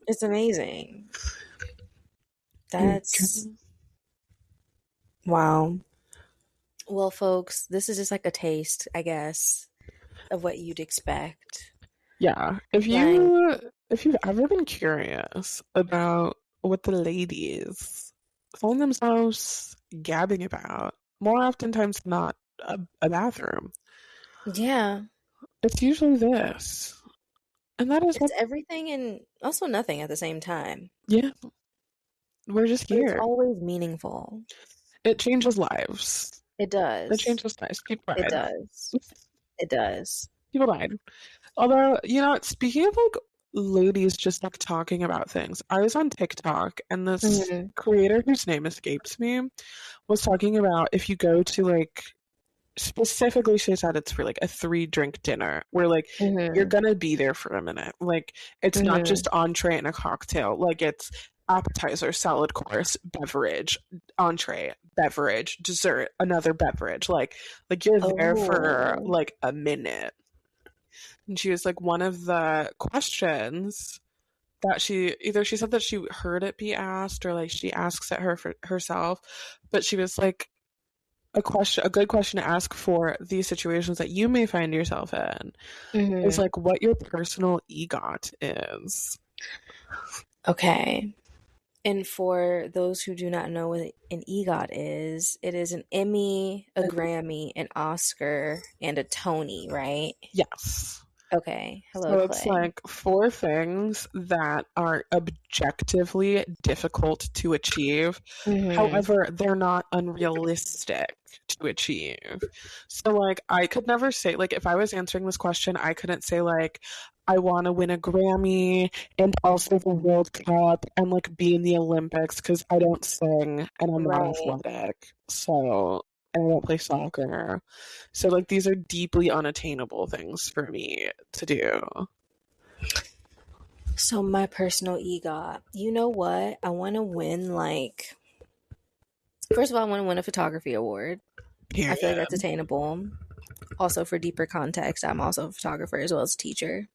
It's amazing. That's wow. Well, folks, this is just like a taste, I guess, of what you'd expect. Yeah. Like, If you've ever been curious about what the ladies find themselves gabbing about, more oftentimes than not a bathroom, yeah, it's usually this. And that is it's what, everything and also nothing at the same time. yeah, we're just But it's here. always meaningful. It changes lives. It It does. changes lives. People It died. does. It does. People died. Although, speaking of like ladies just like talking about things, I was on TikTok and this Hmm. creator whose name escapes me was talking about if you go to like specifically she said it's for like a 3 drink dinner where like you're Hmm. gonna be there for a minute. Like it's not Hmm. just entree and a cocktail. Like it's appetizer, salad course, beverage, entree, beverage, dessert, another beverage. Like you're there for Oh. like a minute. And she was like, one of the questions that she said that she heard it be asked or like she asks it her for herself, but she was like, a good question to ask for these situations that you may find yourself in is Hmm. like what your personal EGOT is. Okay. And for those who do not know what an EGOT is, it is an Emmy, a Grammy, an Oscar, and a Tony, right? Yes. Okay. Hello, So it's Clay. like 4 things that are objectively difficult to achieve. Hmm. However, they're not unrealistic to achieve. So like I could never say like if I was answering this question, I couldn't say like I want to win a Grammy and also the World Cup and like be in the Olympics because I don't sing and I'm not Right. athletic. So and I don't play soccer. So like these are deeply unattainable things for me to do. So my personal EGOT, you know what? I want to win first of all, I want to win a photography award. I feel like Period. that's attainable. Also, for deeper context, I'm also a photographer as well as a teacher.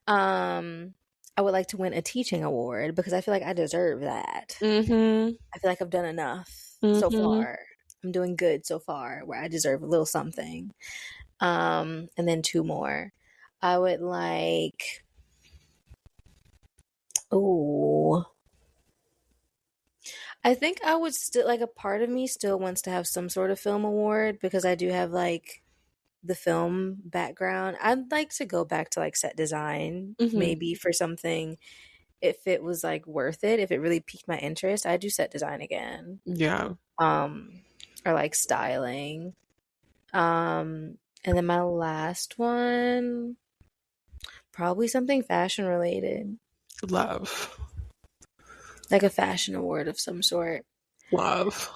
Um, I would like to win a teaching award because I feel like I deserve that. Mm-hmm. I feel like I've done enough so Mm-hmm. far. I'm doing good so far where I deserve a little something. And then two more. I would like, oh, I think I would still like a part of me still wants to have some sort of film award because I do have like the film background. I'd like to go back to like set design Hmm. maybe for something if it was like worth it, if it really piqued my interest, I'd do set design again. Yeah. Um or like styling. And then my last one, probably something fashion related, Love. like a fashion award of some sort. Love.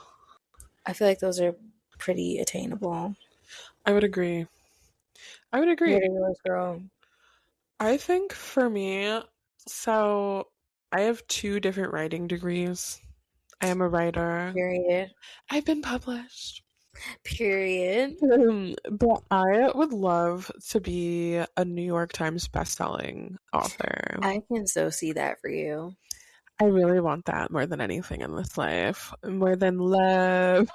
I feel like those are pretty attainable. I would agree. I would What agree. are yours, girl? I think for me, so I have two different writing degrees. I am a writer. Period. I've been published. Period. But I would love to be a New York Times bestselling author. I can so see that for you. I really want that more than anything in this life. More than love.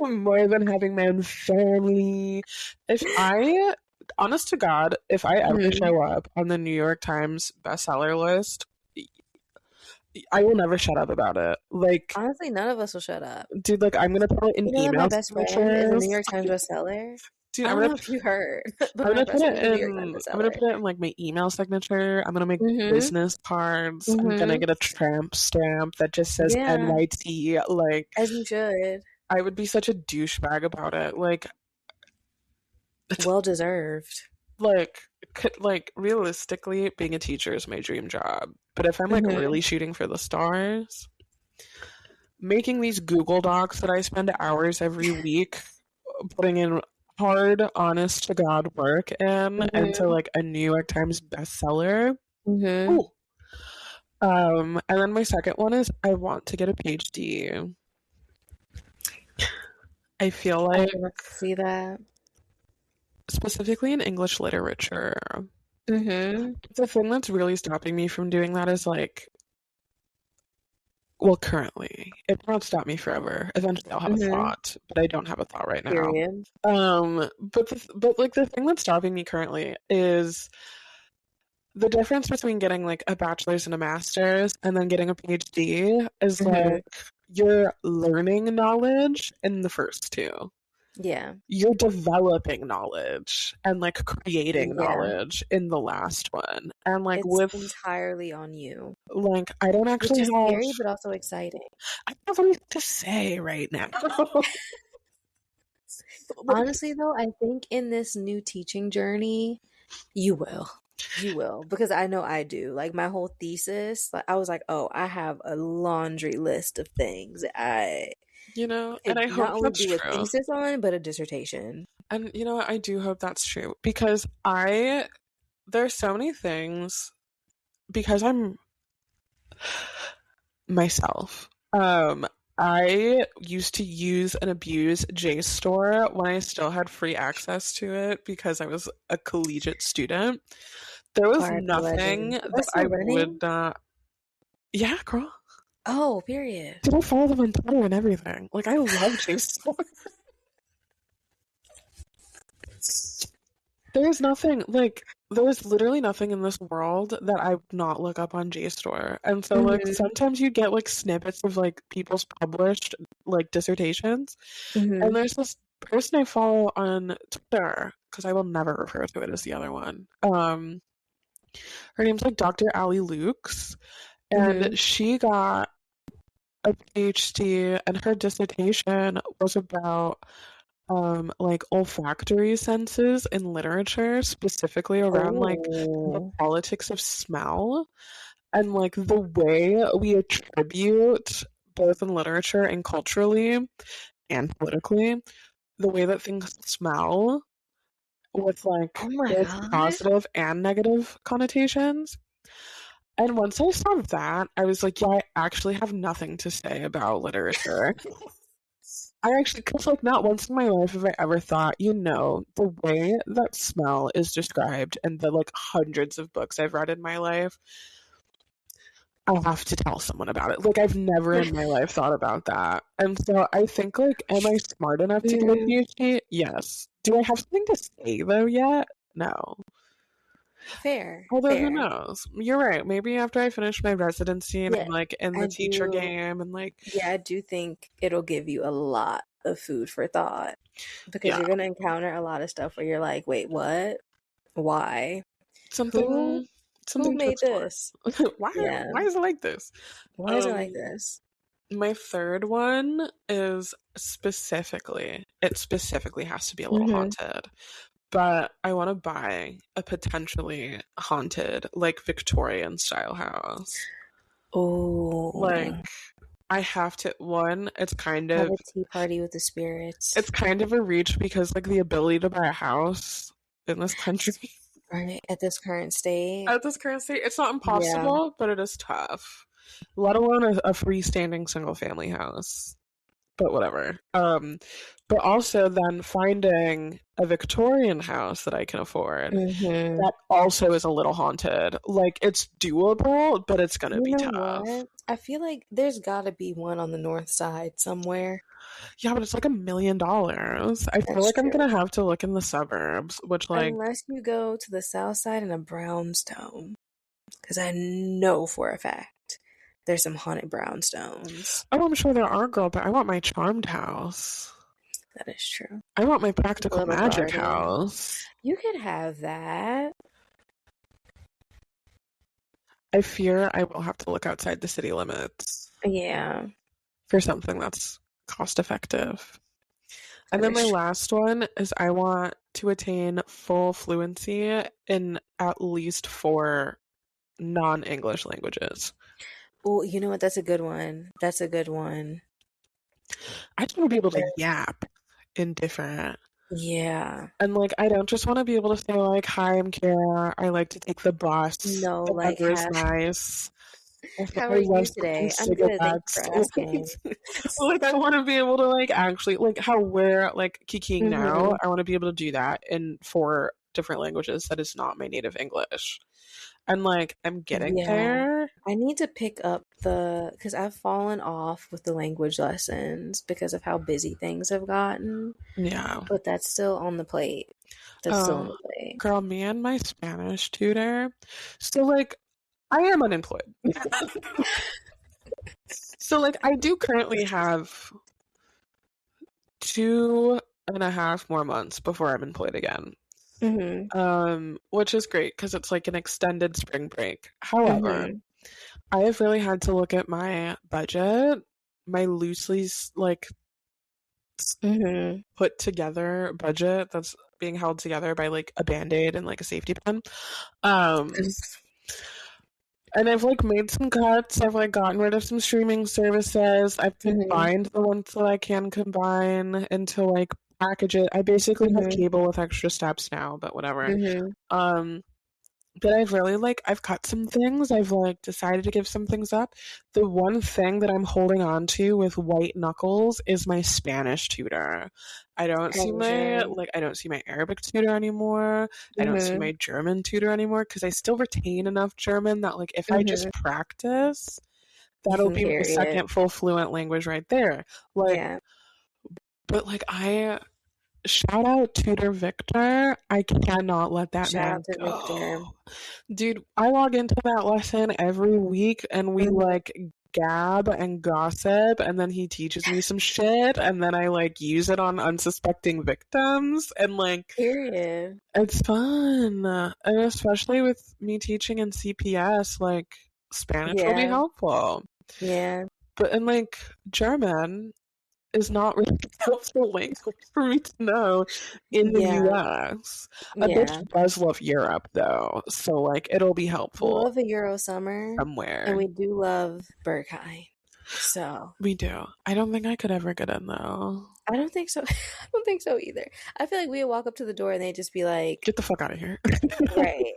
More than having my own family. If I, honest to God, if I ever Mhm. show up on the New York Times bestseller list, I will never shut up about it. Like, Honestly, none of us will shut up. dude, like, I'm gonna put it in You know that my email best friend is a New signatures. York Times bestseller? Dude, I don't know if you heard, but I'm my gonna put best friend it is a New York Times in, I'm gonna bestseller. put it in like my email signature. I'm gonna make Mm-hmm. business cards. I'm gonna Mm-hmm. get a tramp stamp that just says Yeah, NYT. Like, as you should. I would be such a douchebag about it. Like, Well deserved. like like realistically being a teacher is my dream job, but if I'm like Mm-hmm. really shooting for the stars, making these Google Docs that I spend hours every week putting in hard honest to God work in into Mm-hmm. like a New York Times bestseller. Mm-hmm. Ooh. And then my second one is I want to get a PhD. I feel I like can see that. specifically in English literature, Mm-hmm. the thing that's really stopping me from doing that is like, well, currently, it won't stop me forever. Eventually, I'll have a Mm-hmm. thought, but I don't have a thought right now. Period. But like the thing that's stopping me currently is the difference between getting like a bachelor's and a master's and then getting a PhD is Mm-hmm. like you're learning knowledge in the first two. Yeah. You're developing knowledge and like creating Yeah. knowledge in the last one. And like It's with entirely on you, like I don't which actually is have scary but also exciting. I don't have anything to say right now. Like, Honestly, though, I think in this new teaching journey, you will. You will, because I know I do. Like my whole thesis, like I was like, oh, I have a laundry list of things I and could I not hope only that's do a true. thesis on, but a dissertation. And I do hope that's true because there's so many things because I'm myself. I used to use and abuse JSTOR when I still had free access to it because I was a collegiate student. There was R.I.P. nothing legend. Was I that I still would running? not. Yeah, girl. Oh, period. Did I follow them on Twitter and everything? Like, I love JSTOR. There's nothing like there's literally nothing in this world that I would not look up on JSTOR. And so like Mm-hmm. sometimes you get like snippets of like people's published like dissertations. And Mm-hmm. there's this person I follow on Twitter, because I will never refer to it as the other one. Her name's like Dr. Ali Lukes, and Mm-hmm. she got a PhD and her dissertation was about like olfactory senses in literature, specifically around like the Oh, politics of smell and like the way we attribute both in literature and culturally and politically the way that things smell with oh like my both God. positive and negative connotations. And once I saw that, I was like, yeah, I actually have nothing to say about literature. I actually, because like not once in my life have I ever thought, the way that smell is described in the like hundreds of books I've read in my life, I'll have to tell someone about it. Like I've never in my life thought about that. And so I think like, am I smart enough to get a Mm, PhD? Yes. Do I have something to say though yet? No. Fair, Although who fair. knows? You're right. Maybe after I finish my residency and Yeah, I'm like in I the teacher do. game and like Yeah, I do think it'll give you a lot of food for thought because yeah, you're gonna encounter a lot of stuff where you're like, wait, what? Why? Who? something Who something to made explore. this? why Yeah. why is it like this? Why is it like Um this? my third one is it specifically has to be a little Mm-hmm. haunted. But I want to buy a potentially haunted, like Victorian style house. Like Oh, I have to one, have a tea party with the spirits. it's kind of a reach because like the ability to buy a house in this country Right at this current state. at this current state, it's not Yeah. impossible, but it is tough. Let alone a freestanding single family house. But whatever. But also then finding a Victorian house that I can afford Mm-hmm. that also is a little haunted. Like it's doable, but it's gonna You be know tough. what? I feel like there's gotta be one on the north side somewhere. Yeah, but it's like $1 million. I feel That's like I'm true. gonna have to look in the suburbs, which like Unless you go to the south side in a brownstone. Because I know for a fact there's some haunted brownstones. oh, I'm sure there are girl, but I want my charmed house. That is true. I want my With a practical little magic garden. house. You could have that. I fear I will have to look outside the city limits Yeah, for something that's cost effective. And that then is my true. last one is I want to attain full fluency in at least four non-English languages. Oh, you know what? That's a good one. That's a good one. I just want to be able to Because, yap in different. yeah. And like, I don't just want to be able to say like, "Hi, I'm Kyra. I like to take the bus. No, The like, weather is nice. Also, how I are love you smoking today? I'm good. Thank you for cigarettes." asking. Like, I want to be able to like actually like how we're like kikiing now. Hmm. I want to be able to do that in four different languages that is not my native English. And like, I'm getting Yeah. there. I need to pick up because I've fallen off with the language lessons because of how busy things have gotten. Yeah. But that's still on the plate. That's still on Oh, the plate. girl, me and my Spanish tutor. So like, I am unemployed. So like, I do currently have 2.5 more months before I'm employed again. Hmm. Which is great because it's like an extended spring break. However, Hmm. I have really had to look at my budget, my loosely like Hmm. put together budget that's being held together by like a band-aid and like a safety pin. Um, and I've like made some cuts. I've like gotten rid of some streaming services. I've Hmm. combined the ones that I can combine into like package it. I basically have Hmm. cable with extra steps now, but whatever. Hmm. Um, but I've really like I've cut some things. I've like decided to give some things up. The one thing that I'm holding on to with white knuckles is my Spanish tutor. As your. I don't see my Arabic tutor anymore. I don't see Hmm. my German tutor anymore because I still retain enough German that like if I Hmm. just practice, You that'll can be my carry it. second full fluent language right there. Like Yeah. but like I shout out Tutor Victor. I cannot let that Shout man out to Victor. go. Dude, I log into that lesson every week and we Hmm. like gab and gossip and then he teaches me some shit and then I like use it on unsuspecting victims and like Period. it's fun. And especially with me teaching in CPS, like Spanish will be Yeah. helpful. Yeah. But in like German, is not really a helpful language for me to know in the Yeah. US. A bitch Yeah. does love Europe though, so like it'll be We helpful love a Euro summer and somewhere. we do love Berghain. So We do. I don't think I could ever get in though. I don't think so. I don't think so either. I feel like we would walk up to the door and they'd just be like, Get the fuck out of here. right,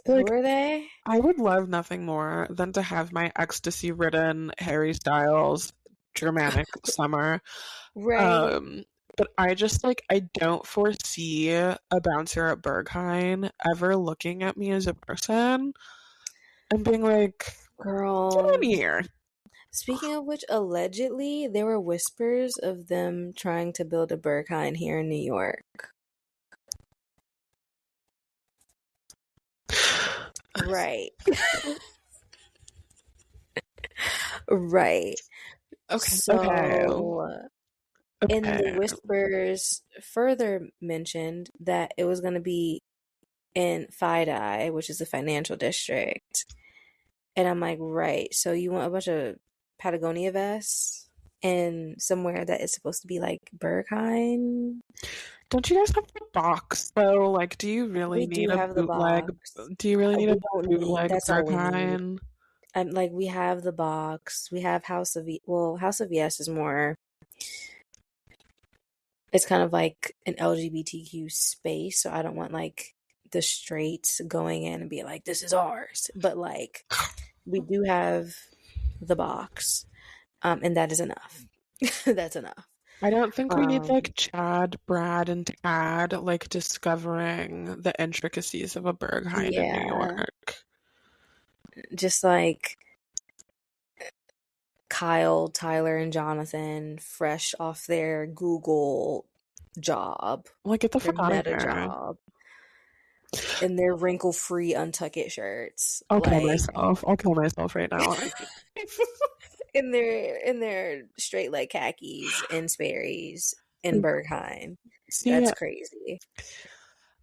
who Like are they? I would love nothing more than to have my ecstasy ridden Harry Styles Germanic summer. Right. Um, but I just like I don't foresee a bouncer at Berghain ever looking at me as a person and being like, "Get in Girl. here." Speaking of which, allegedly there were whispers of them trying to build a Berghain here in New York. Right. Right. Okay, okay, So, and the okay. whispers further mentioned that it was going to be in FIDI, which is the financial district. And I'm like, right. So you want a bunch of Patagonia vests and somewhere that is supposed to be like Berghain? Don't you guys have the box though? Like, do you really We need do a have the bootleg? box. Do you really need We a don't need, bootleg that's all we need. Berghain? I'm like, we have the box. We have House of Yes is more, it's kind of like an LGBTQ space. So I don't want like the straights going in and be like, this is ours. But like, we do have the box. And that is enough. That's enough. I don't think we need Um, like Chad, Brad, and Tad like discovering the intricacies of a Berghain in New yeah, York. just like Kyle, Tyler, and Jonathan, fresh off their Google job, Like, get the their fuck out of meta here. job, in their wrinkle-free Untuck It shirts, I'll kill like myself. I'll kill myself right now. in their straight leg khakis and Sperry's in Berghain. See, That's crazy.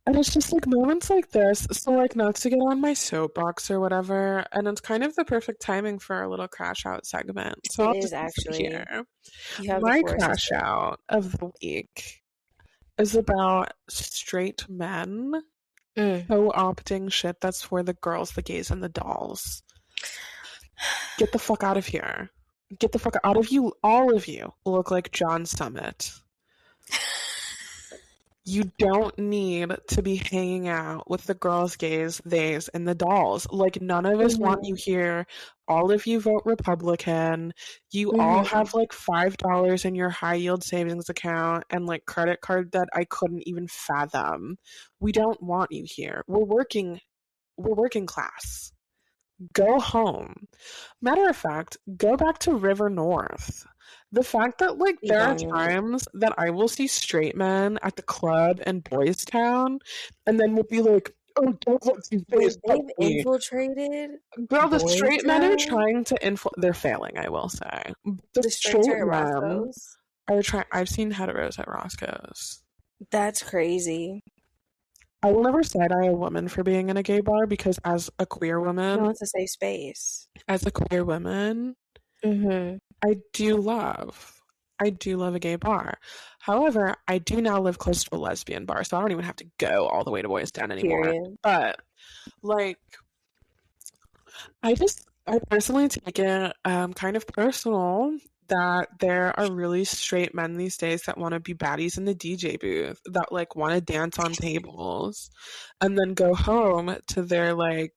and it's just like moments like this. So, like, not to get on my soapbox or whatever, and it's kind of the perfect timing for our little crash out segment. So, It I'll is just say actually. here You have the my floor, crash sister. out of the week is about straight men Mm. co opting shit that's for the girls, the gays, and the dolls. Get the fuck out of here. Get the fuck out of you. All of you look like John Summit. You don't need to be hanging out with the girls, gays, theys, and the dolls. Like, none of us want you Hmm. here. All of you vote Republican. You all Hmm. have like $5 in your high yield savings account and like credit card that I couldn't even fathom. We don't want you here. We're working class. Go home. Matter of fact, go back to River North. The fact that like We there are don't. times that I will see straight men at the club in Boys Town and then we'll be like, oh, don't let these gays Wait, touch they've me. infiltrated Girl, the Boys straight men are Town? trying to they're failing, I will say. The The straights are straight at men Roscoe's? are trying. I've seen heteros at Roscoe's. That's crazy. I will never side eye a woman for being in a gay bar because No, it's a safe space. as a queer woman, Mm-hmm. I do love. I do love a gay bar. However, I do now live close to a lesbian bar, so I don't even have to go all the way to Boys Town anymore. Period. But like, I personally take it kind of personal that there are really straight men these days that want to be baddies in the DJ booth, that like want to dance on tables, and then go home to their like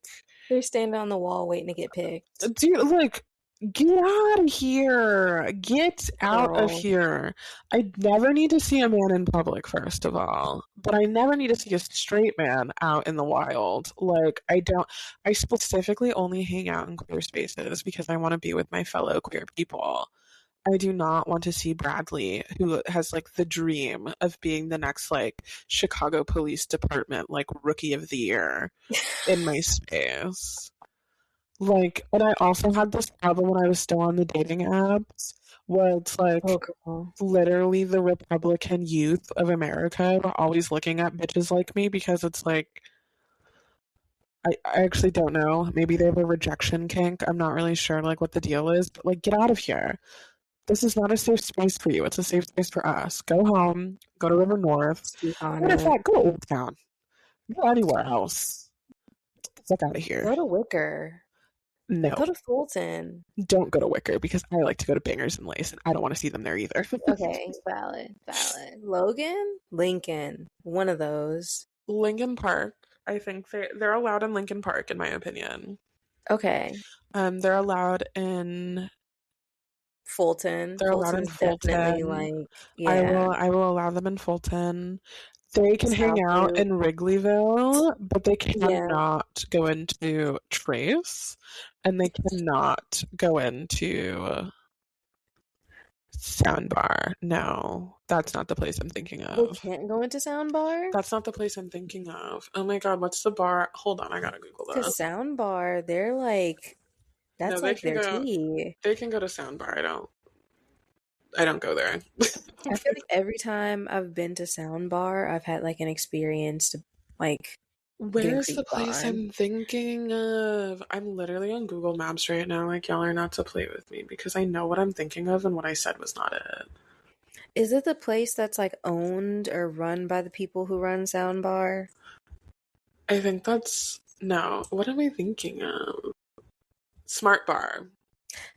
They're standing on the wall waiting to get picked. dude, like, get out of here. Get out of Girl. here. I never need to see a man in public, first of all. But I never need to see a straight man out in the wild. Like, I specifically only hang out in queer spaces because I want to be with my fellow queer people. I do not want to see Bradley, who has like the dream of being the next like Chicago Police Department, like rookie of the year in my space. Like, and I also had this problem when I was still on the dating apps, where it's Oh, like girl. literally the Republican youth of America were always looking at bitches like me because it's like I actually don't know. Maybe they have a rejection kink. I'm not really sure like what the deal is, but like get out of here. This is not a safe space for you. It's a safe space for us. Go home, go to River North. Speak on Matter of it. fact, go to Old Town. Go anywhere else. Get the fuck out of here. Go to Wicker. No. Go to Fulton. Don't go to Wicker because I like to go to Bangers and Lace and I don't want to see them there either. Okay, valid, valid. Logan? Lincoln. One of those. Lincoln Park, I think they're allowed in Lincoln Park in my opinion. Okay. They're allowed in Fulton. they're allowed in Fulton's definitely Fulton. like, yeah. I will allow them in Fulton. They can hang out Southview. in Wrigleyville, but they Yeah. cannot go into Trace and they cannot go into Soundbar. No, that's not the place I'm thinking They of. can't go into Soundbar? That's not the place I'm thinking of. Oh my God, what's the bar? Hold on, I gotta Google Because this. Soundbar, they're like, No, that's like their tea. they can go to Soundbar. I don't go there. I feel like every time I've been to Soundbar, I've had like an experience to like get Where's the creeped place on. I'm thinking of? I'm literally on Google Maps right now. Like, y'all are not to play with me because I know what I'm thinking of and what I said was not it. Is it the place that's like owned or run by the people who run Soundbar? I think that's. No. What am I thinking of? Smart Bar.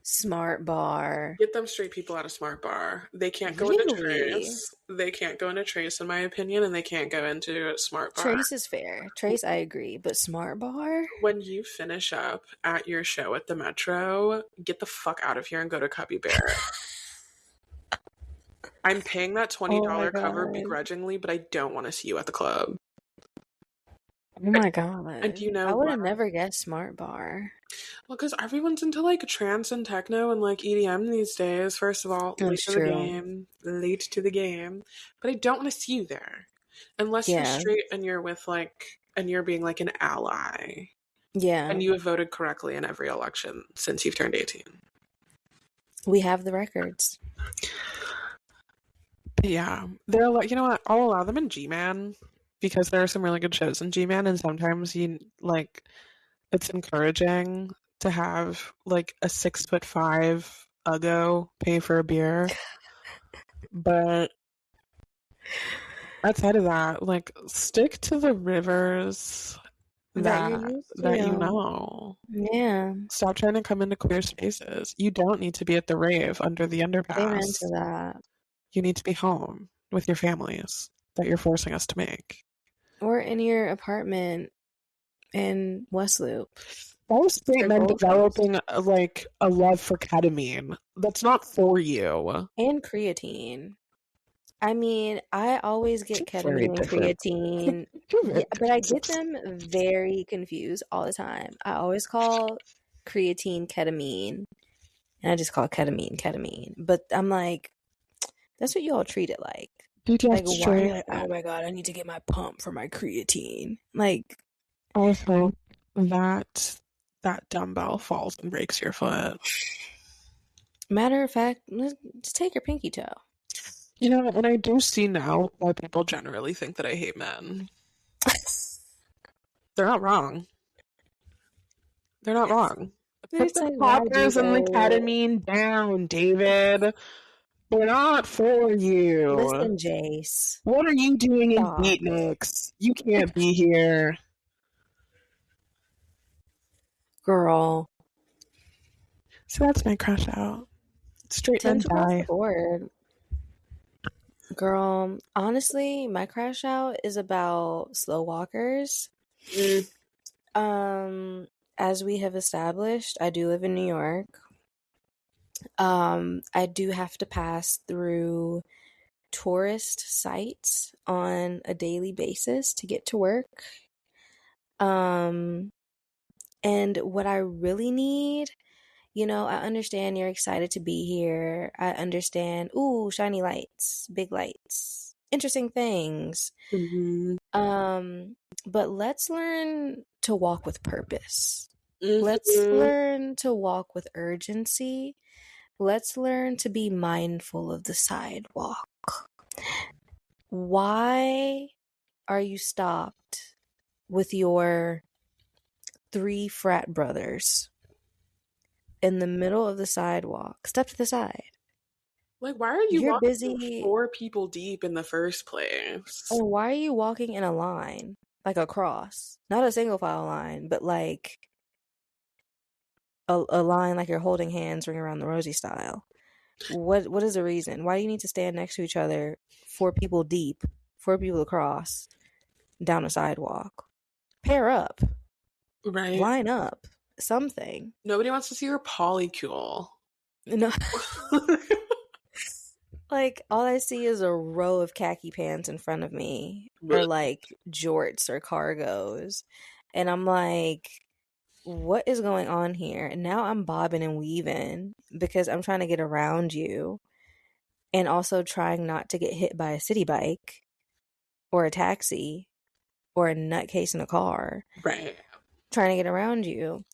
Smart Bar. Get them straight people out of Smart Bar. They can't go into Really? Trace. They can't go into Trace, in my opinion, and they can't go into Smart Bar. Trace is fair. Trace, I agree. But Smart Bar? When you finish up at your show at the Metro, get the fuck out of here and go to Cubby Bear. I'm paying that Oh my $20 cover God. begrudgingly, but I don't want to see you at the club. Oh my And do God. you know I would what? have never guessed Smart Bar. Well, because everyone's into like trance and techno and like EDM these days. First of all, late That's to the true. game, late to the game. But I don't want to see you there unless you're Yeah. straight and you're with like, and you're being like an ally Yeah. and you have voted correctly in every election since you've turned 18. We have the records. But yeah, they're like, you know what? I'll allow them in G-Man because there are some really good shows in G-Man, and sometimes you like it's encouraging to have like a 6'5" Uggo pay for a beer. But outside of that, like stick to the rivers That you're used that you to. know. Yeah. Stop trying to come into queer spaces. You don't need to be at the rave under the Amen to underpass. that. You need to be home with your families that you're forcing us to make. Or in your apartment in West Loop All straight or men Gold Coast. developing like a love for ketamine. That's not for you. And creatine. I mean, I always Two get very ketamine and different. creatine. Two very Yeah, but I different get things. them very confused all the time. I always call creatine ketamine, and I just call ketamine ketamine. But I'm like, that's what you all treat it like. You Like, just why are you straight. like, oh my God, I need to get my pump for my creatine? Like, Also, that dumbbell falls and breaks your foot. matter of fact, just take your pinky toe. You know, and I do see now why people generally think that I hate men. They're not wrong. They're not wrong. Put It's the like, why do you poppers and the say, ketamine down, David. They're not for you. listen, Jace, What are you doing in stop. beatniks? You can't be here. Girl, So that's my crush out. Straight men Tinge across the die. board. Girl, honestly, my crash out is about slow walkers. Mm. Um, as we have established, I do live in New York. I do have to pass through tourist sites on a daily basis to get to work. Um, and what I really need, I understand you're excited to be here. I understand, ooh, shiny lights, big lights, interesting things. Mm-hmm. But let's learn to walk with purpose. Let's Mm-hmm. learn to walk with urgency. Let's learn to be mindful of the sidewalk. Why are you stopped with your 3 frat brothers in the middle of the sidewalk? Step to the side. Like, why are you You're walking busy. 4 people deep in the first place? And why are you walking in a line, like a cross? Not a single file line, but like a line like you're holding hands, ring around the rosy style. What is the reason? Why do you need to stand next to each other, 4 people deep, 4 people across, down a sidewalk? Pair up, Right? line up, something. Nobody wants to see your polycule. No, like all I see is a row of khaki pants in front of me, or like jorts or cargos, and I'm like, what is going on here? And now I'm bobbing and weaving because I'm trying to get around you. and also trying not to get hit by a city bike or a taxi or a nutcase in a car Right. trying to get around you.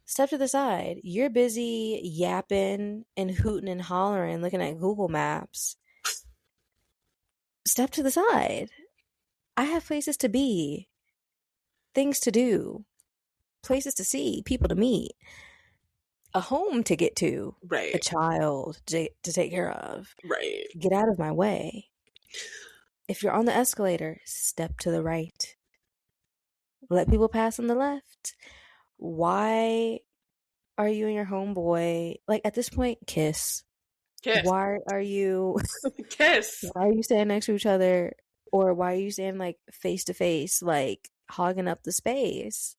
Step to the side. You're busy yapping and hooting and hollering, looking at Google Maps. Step to the side. I have places to be, things to do, places to see, people to meet, a home to get to, a Right. child to take care of. Right. Get out of my way. If you're on the escalator, step to the right. Let people pass on the left. Why are you and your homeboy, like at this point, kiss? Kiss. Why are you Kiss. why are you standing next to each other, or why are you standing like face to face, like hogging up the space?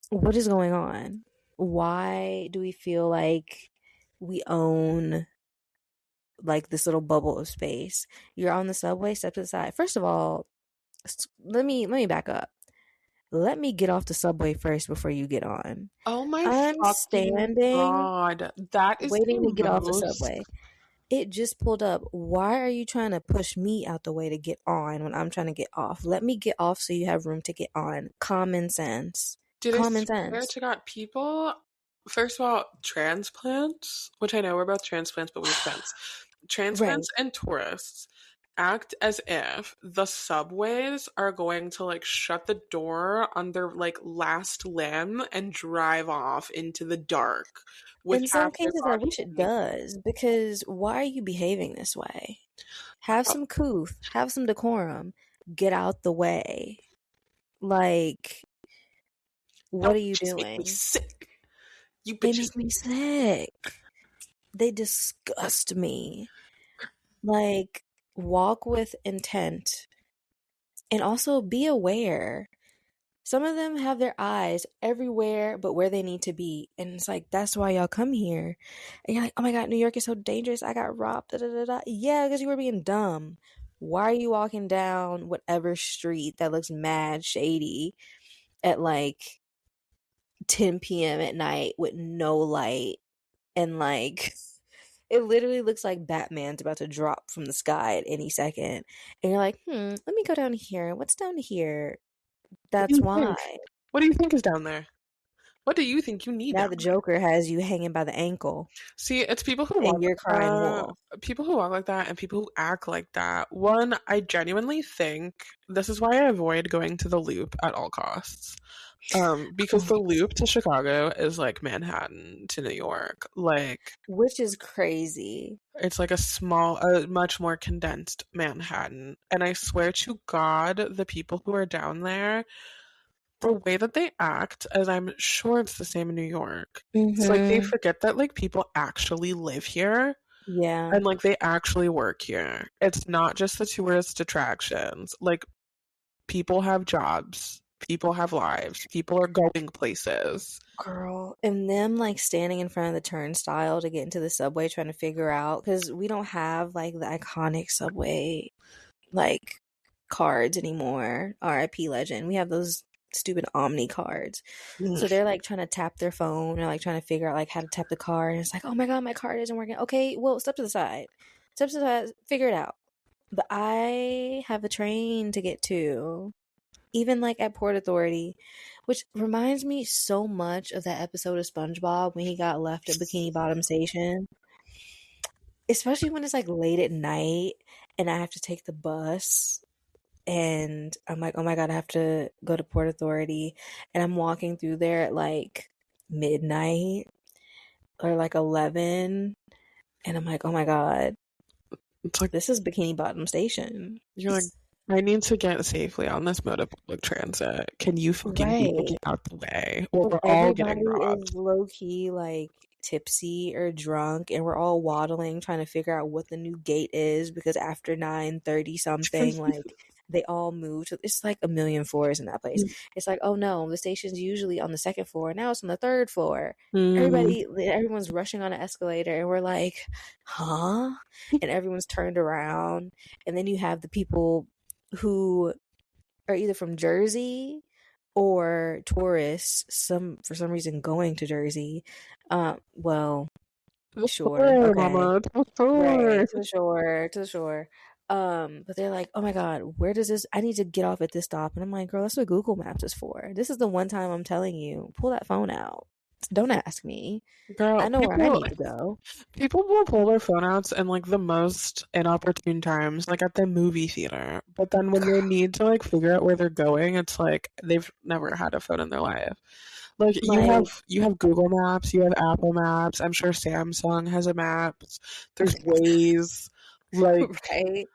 What is going on? Why do we feel like we own like this little bubble of space? You're on the subway, step to the side. First of all, let me back up. Let me get off the subway first before you get on. Oh my I'm fucking standing God. That is waiting to the get off the most. subway. It just pulled up. Why are you trying to push me out the way to get on when I'm trying to get off? Let me get off so you have room to get on. Common sense. Dude, I Common swear sense. to God, people, first of all, transplants, which I know we're both transplants, but we have twins. Right. Transplants and tourists act as if the subways are going to like shut the door on their like last limb and drive off into the dark with In half some their cases, I body wish it hanging. does, because why are you behaving this way? Have Oh, some couth, have some decorum, get out the way. Like, no, what are you you just make me doing? sick. You They bitches. make me sick. They disgust me. Like, walk with intent and also be aware. Some of them have their eyes everywhere but where they need to be. And it's like, that's why y'all come here. And you're like, oh my God, New York is so dangerous. I got robbed. Da, da, da, da. Yeah, because you were being dumb. Why are you walking down whatever street that looks mad shady at like 10 p.m. at night with no light? And like, it literally looks like Batman's about to drop from the sky at any second. And you're like, let me go down here. What's down here? What do That's you why. think? What do you think is down there? What do you think you need Now down the there? Joker has you hanging by the ankle See, it's people who and walk you're like crying wolf. people who walk like that and people who act like that. One, I genuinely think this is why I avoid going to the Loop at all costs. Because the Loop to Chicago is like Manhattan to New York. Like Which is crazy. it's like a much more condensed Manhattan. And I swear to God, the people who are down there, the way that they act, as I'm sure it's the same in New York, it's like they Mm-hmm. forget that like people actually live here Yeah. and like they actually work here. It's not just the tourist attractions. Like people have jobs, people have lives, people are going places. Girl, and them like standing in front of the turnstile to get into the subway trying to figure out, because we don't have like the iconic subway like cards anymore. RIP legend. We have those stupid Omni cards. So Mm. they're like trying to tap their phone or like trying to figure out like how to tap the card. And it's like, oh my God, my card isn't working. Okay, well, step to the side. Step to the side, figure it out. But I have a train to get to, even like at Port Authority, which reminds me so much of that episode of SpongeBob when he got left at Bikini Bottom Station. Especially when it's like late at night and I have to take the bus and I'm like, oh my God, I have to go to Port Authority. And I'm walking through there at like midnight or like 11. And I'm like, oh my God, It's like this is Bikini Bottom Station. you're like, I need to get safely on this mode of public transit. Can you fucking people Right. get out the way? Or And we're all getting everybody is robbed. low key like tipsy or drunk, and we're all waddling trying to figure out what the new gate is, because after 9:30 something, like they all move to, it's like a million floors in that place. It's like, oh no, the station's usually on the second floor, now it's on the third floor. Mm. Everyone's rushing on an escalator and we're like, huh? And everyone's turned around, and then you have the people who are either from Jersey or tourists, some for some reason going to Jersey. Well, The Sure. store, Okay. mama. The Right. store. To the shore. To the shore. But they're like, oh my God, where does this? I need to get off at this stop. And I'm like, girl, that's what Google Maps is for. This is the one time I'm telling you, pull that phone out. Don't ask me. I Girl, know where I need to go. people will pull their phone outs in like the most inopportune times, like at the movie theater. But then when they need to like figure out where they're going, it's like they've never had a phone in their life. Like Like, you have Google Maps, you have Apple Maps. I'm sure Samsung has a Maps. There's Waze. Like right,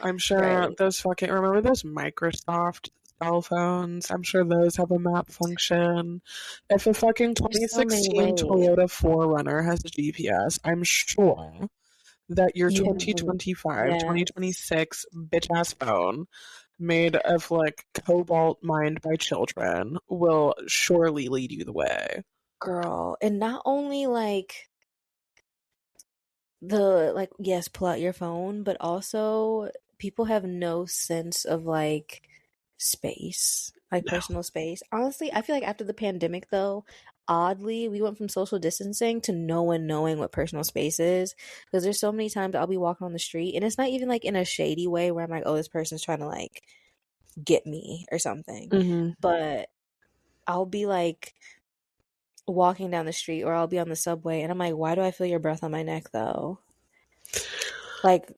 I'm sure right. those fucking remember those Microsoft cell phones? I'm sure those have a map function. If a fucking There's so many 2016 ways. Toyota 4Runner has a GPS, I'm sure that your Yeah. 2025, Yes. 2026 bitch ass phone made of like cobalt mined by children will surely lead you the way. Girl. And not only like the like yes, pull out your phone, but also people have no sense of like space, like No. personal space. Honestly, I feel like after the pandemic though, oddly, we went from social distancing to no one knowing what personal space is. Because there's so many times I'll be walking on the street and it's not even like in a shady way where I'm like, oh, this person's trying to like get me or something. Mm-hmm. But I'll be like walking down the street or I'll be on the subway and I'm like, why do I feel your breath on my neck though? Like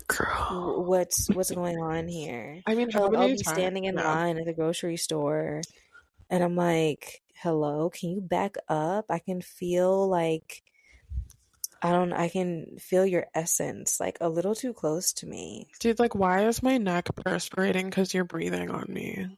Girl. what's going on here? I mean, Or how like I'll many be times? standing in Yeah. line at the grocery store and I'm like, "Hello, can you back up? I can feel like I can feel your essence like a little too close to me." Dude, like, why is my neck perspirating because you're breathing on me?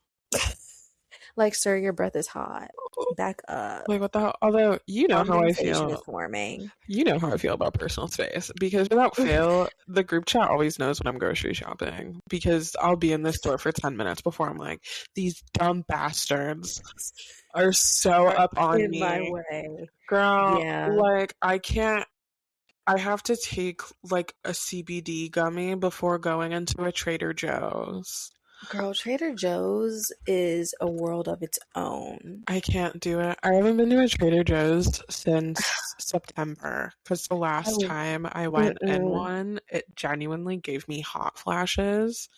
Like, "Sir, your breath is hot. Back up. Like, what the hell? Although, you know how I Condensation is feel. forming." You know how I feel about personal space because without fail, the group chat always knows when I'm grocery shopping because I'll be in the store for 10 minutes before I'm like, these dumb bastards are so Are up on in my me. way. Girl, Yeah. like, I have to take like a CBD gummy before going into a Trader Joe's. Girl, Trader Joe's is a world of its own. I can't do it. I haven't been to a Trader Joe's since September because the I last will time I went in mm-mm. one, it genuinely gave me hot flashes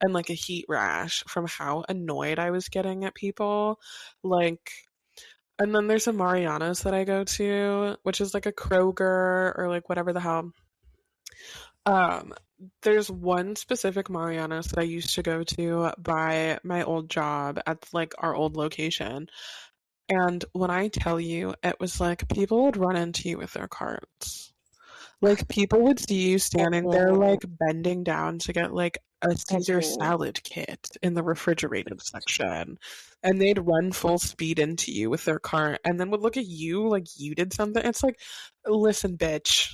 and like a heat rash from how annoyed I was getting at people. Like, and then there's a Mariana's that I go to, which is like a Kroger or like whatever the hell. Um, there's one specific Mariana's that I used to go to by my old job at like our old location. And when I tell you, it was like people would run into you with their carts. Like people would see you I standing there, can't. like bending down to get like a I Caesar can't. salad kit in the refrigerated section. And they'd run full speed into you with their cart and then would look at you like you did something. It's like, listen, bitch,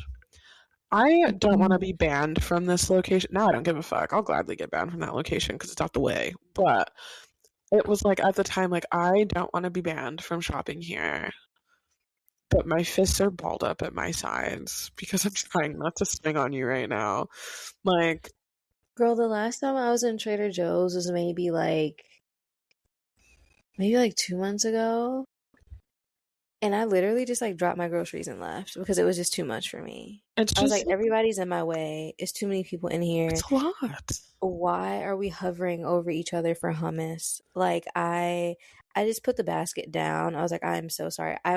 I don't want to be Mm. banned from this location. No, I don't give a fuck. I'll gladly get banned from that location because it's out the way. But it was like at the time, like, I don't want to be banned from shopping here. But my fists are balled up at my sides because I'm trying not to swing on you right now. Like, Girl, the last time I was in Trader Joe's was maybe like 2 months ago. And I literally just like dropped my groceries and left because it was just too much for me. it's I was just, like, everybody's in my way. It's too many people in here. it's a lot. Why are we hovering over each other for hummus? Like I just put the basket down. I was like, I'm so sorry. I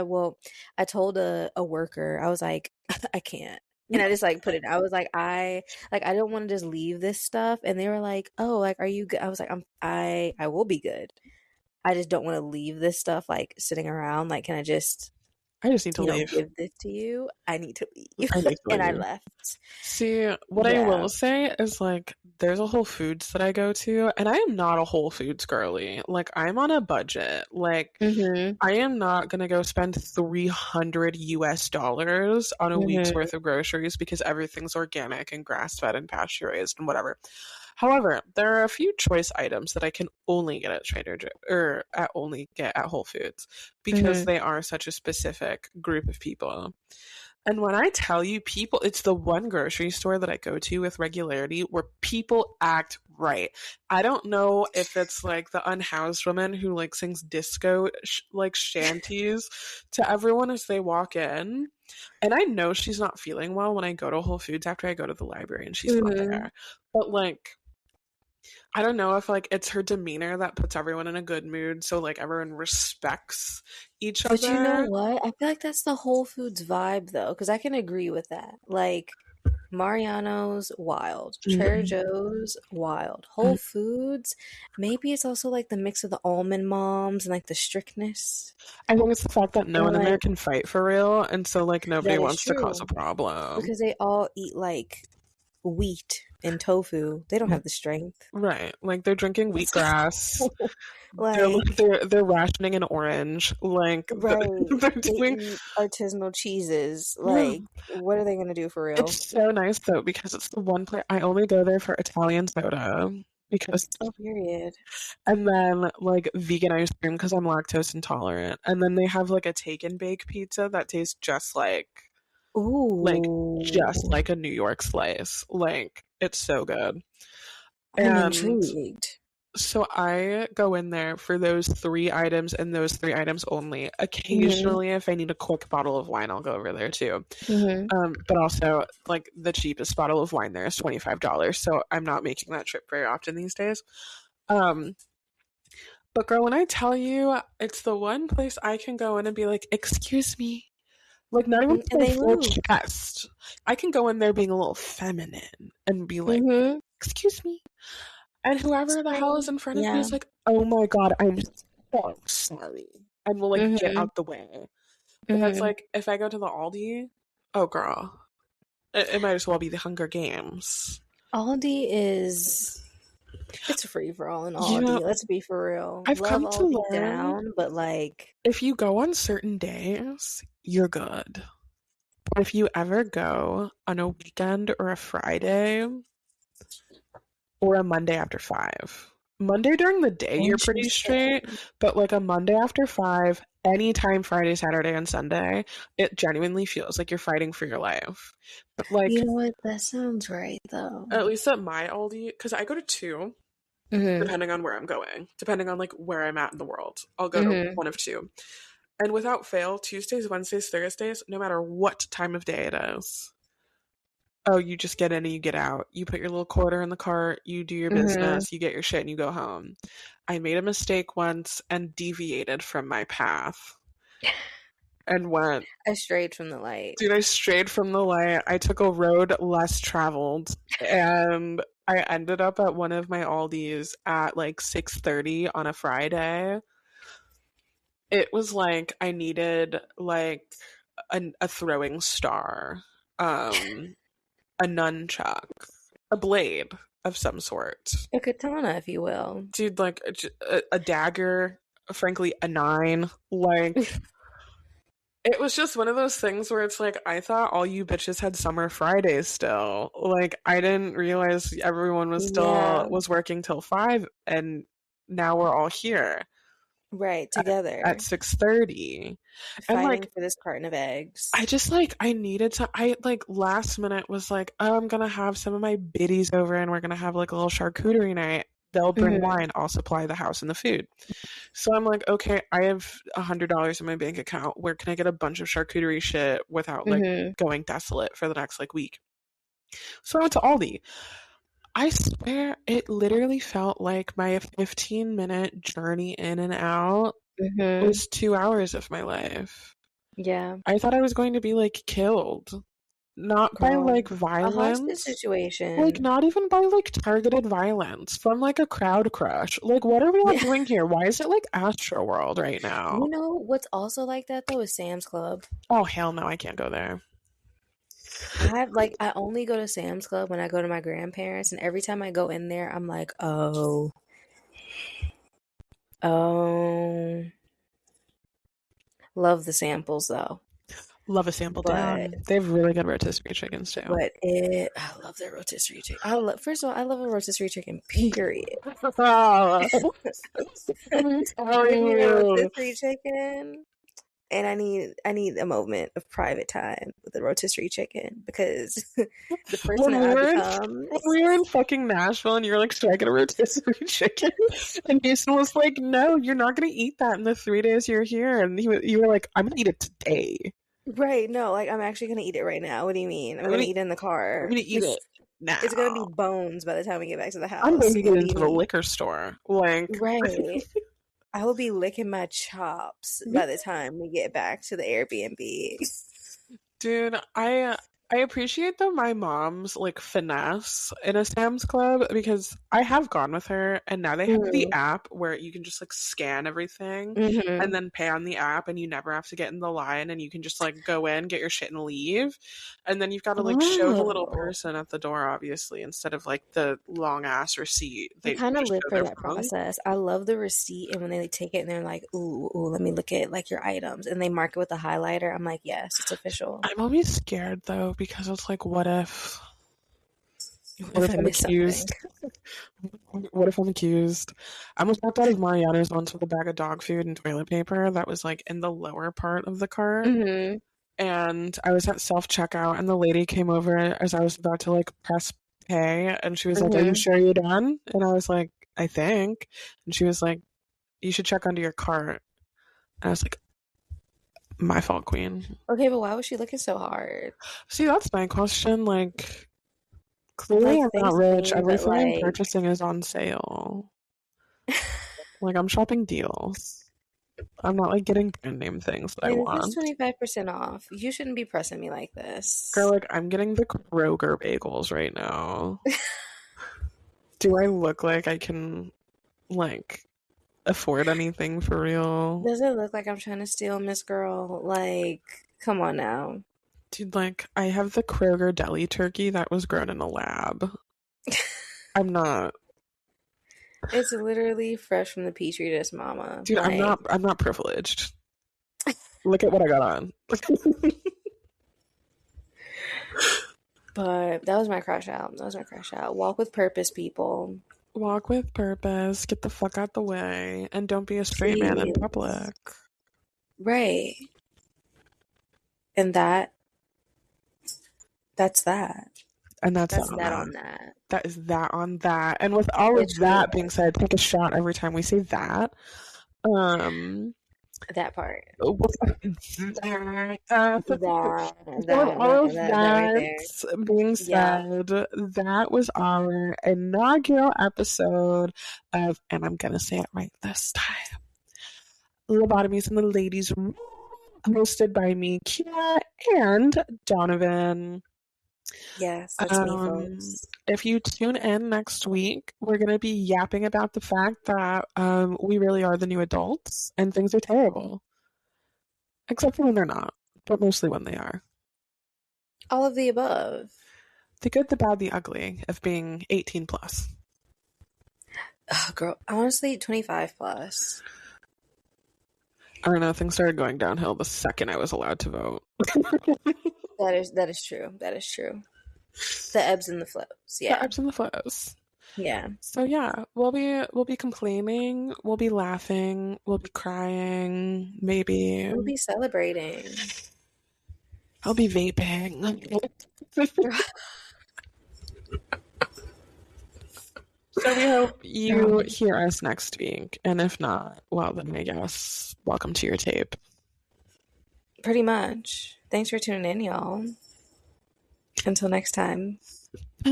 told a worker, I was like, I can't. And I just like put it, I was like, I don't want to just leave this stuff. And they were like, oh, like, are you good? I was like, I will be good. I just don't want to leave this stuff like sitting around. Like, can I just, I just need to leave. give this to you? I need to leave. I need to And I leave. left. See, what I Yeah. will say is like there's a Whole Foods that I go to, and I am not a Whole Foods girly. Like I'm on a budget. Like Mm-hmm. I am not gonna go spend 300 US dollars on a week's Mm-hmm. worth of groceries because everything's organic and grass fed and pasture raised and whatever. However, there are a few choice items that I can only get at Trader Joe or only get at Whole Foods because Mm-hmm. they are such a specific group of people. And when I tell you people, it's the one grocery store that I go to with regularity where people act right. I don't know if it's like the unhoused woman who like sings disco like shanties to everyone as they walk in. And I know she's not feeling well when I go to Whole Foods after I go to the library and she's not Hmm. there. But like I don't know if like it's her demeanor that puts everyone in a good mood so like everyone respects each But you know other. what? I feel like that's the Whole Foods vibe though, because I can agree with that. Like Mariano's wild, Trader Mhm. Joe's wild, Whole Foods. Maybe it's also like the mix of the almond moms and like the strictness. I think it's the fact that no And one in there like can fight for real, and so like nobody that is wants to cause a true problem. because they all eat like wheat and tofu. They don't have the strength. Right. Like they're drinking wheatgrass. So, They're like, they're rationing an orange. Like right. they're They doing. eat artisanal cheeses. Yeah. Like, what are they gonna do for real? It's so nice though because it's the one place I only go there for Italian soda because, Oh, period. and then like vegan ice cream because I'm lactose intolerant, and then they have like a take and bake pizza that tastes just Ooh, like a New York slice. Like it's so good. I'm And intrigued. so I go in there for those three items and those three items only. Hmm. Occasionally, if I need a quick bottle of wine, I'll go over there too. Hmm. But also, like the cheapest bottle of wine there is $25, so I'm not making that trip very often these days. Um, but girl, when I tell you, it's the one place I can go in and be like, "Excuse me," like not even with And my they full move. chest. I can go in there being a little feminine and be like, Hmm. "Excuse me," and whoever the hell is Same. in front of me Yeah. is like, "Oh my god, I'm so sorry," and will like get Hmm. out the way. Whereas Hmm. like if I go to the Aldi, oh girl, it might as well be the Hunger Games. Aldi is it's a free for all in You know, Aldi. Let's be for real. I've Love come to Aldi learn down, but like, if you go on certain days, you're good. But if you ever go on a weekend or a Friday or a Monday after 5, Monday during the day, you're pretty straight, interesting. but like a Monday after 5, anytime Friday, Saturday, and Sunday, it genuinely feels like you're fighting for your life. But You like, know what? That sounds right though. at least at my Aldi, because I go to two, Hmm. depending on where I'm going, depending on like where I'm at in the world. I'll go to Hmm. one of two. And without fail, Tuesdays, Wednesdays, Thursdays, no matter what time of day it is. Oh, you just get in and you get out. You put your little quarter in the cart, you do your Hmm. business, you get your shit, and you go home. I made a mistake once and deviated from my path and went, I strayed from the light. dude, I strayed from the light. I took a road less traveled and I ended up at one of my Aldi's at like 6:30 on a Friday. It was like I needed like a throwing star, um, a nunchuck, a blade of some sort. A katana, if you will. Dude, like a dagger, frankly, a nine. Like, it was just one of those things where it's like, I thought all you bitches had summer Fridays still. Like, I didn't realize everyone was Yeah, still was working till 5, and now we're all here right, at together. 6:30. And Fighting like for this carton of I eggs. just like I needed to I like last minute was like, oh, I'm gonna have some of my biddies over and we're gonna have like a little charcuterie night. They'll bring Hmm. wine, I'll supply the house and the food. So I'm like, okay, I have $100 in my bank account. Where can I get a bunch of charcuterie shit without like Hmm. going desolate for the next like week? So I went to Aldi. I swear it literally felt like my 15-minute journey in and out Hmm. was 2 hours of my life. Yeah, I thought I was going to be like killed. Not by girl. like A hostage violence, like situation. not even by like targeted violence from like a crowd crush. Like, what are we all Yeah. doing here? Why is it like Astro World right You now? know what's also like that though is Sam's Club. Oh hell no, I can't go there. I only go to Sam's Club when I go to my grandparents, and every time I go in there, I'm like, oh, oh, love the samples though. Love a sample But down. They have really good rotisserie chickens too. I love their rotisserie chicken. First of all, I love a rotisserie chicken. Period. Oh, I'm Give telling me a you. rotisserie chicken and I need a moment of private time with the rotisserie chicken because the person When that we I were in become. when we were in fucking Nashville and you were like, should I get a rotisserie chicken? And Jason was like, no, you're not gonna eat that in the 3 days you're here. And you were like, I'm gonna eat it today. Right, no, like I'm actually gonna eat it right now. What do you mean? I'm I'm gonna gonna eat it in the I'm car. gonna eat it It's gonna be now. bones by the time we get back to the I'm going house. to get What do into you the mean? liquor store. Like, Right. I will be licking my chops by the time we get back to the Airbnb. dude, I appreciate though my mom's like finesse in a Sam's Club because I have gone with her and now they have the Mm. app where you can just like scan everything and Hmm. then pay on the app and you never have to get in the line and you can just like go in, get your shit and leave. And then you've got to like show the little Oh, person at the door obviously instead of like the long ass receipt. I They kind of just live show for their that phone. process. I love the receipt, and when they take it and they're like, "Ooh, ooh, let me look at like your items," and they mark it with a highlighter. I'm like, "Yes, it's official." I'm always scared though because it's like what If I if I'm miss something. accused? What if I'm accused? I almost walked out of Mariano's once with a bag of dog food and toilet paper that was like in the lower part of the cart. Hmm. And I was at self checkout, and the lady came over as I was about to like press pay, and she was like, "Are you Hmm. sure you're done?" And I was like, "I think." And she was like, "You should check under your cart." And I was like, "My fault, queen." Okay, but why was she looking so hard? See, that's my question. Like, clearly Like, I'm not thanks, rich. queen, but Everything I'm like, purchasing is on sale. Like, I'm shopping deals. I'm not like getting brand name things that I if it's want. 25% off, you shouldn't be pressing me like Girl, this. like I'm getting the Kroger bagels right now. Do I look like I can like afford anything for real? Does it look like I'm trying to steal Miss Girl? Like, come on now. Dude, like I have the Kroger deli turkey that was grown in a lab. I'm not. It's literally fresh from the petri dish, mama. Dude, Like, I'm not privileged. Look at what I got on. but that was my crash out. That was my crash out. Walk with purpose, people. Walk with purpose, get the fuck out the way, and don't be a straight man in Please. public. Right. And that's that. And that's That's on that that. on that. That is that on that. And with all of Literally that being said, take a shot every time we say that. Um, that part. with so with all of That right that there. being Yeah. said, that was our inaugural episode of, and I'm gonna say it right this time, Lobotomies in the Ladies Room, hosted by me, Kyra, and Donovan. Yes, that's me, folks. If you tune in next week, we're going to be yapping about the fact that we really are the new adults and things are terrible. Except for when they're not, but mostly when they are. All of the above. The good, the bad, the ugly of being 18 plus. Oh, girl, honestly, 25 plus. I don't know, things started going downhill the second I was allowed to vote. That is true. That is true. The ebbs and the flows. The Yeah. ebbs and the flows. Yeah. So yeah, we'll be complaining, we'll be laughing, we'll be crying, maybe We'll be celebrating. I'll be vaping. So we hope you hear us next week. And if not, well, then I guess welcome to your tape. Pretty much. Thanks for tuning in, y'all. Until next time. Bye.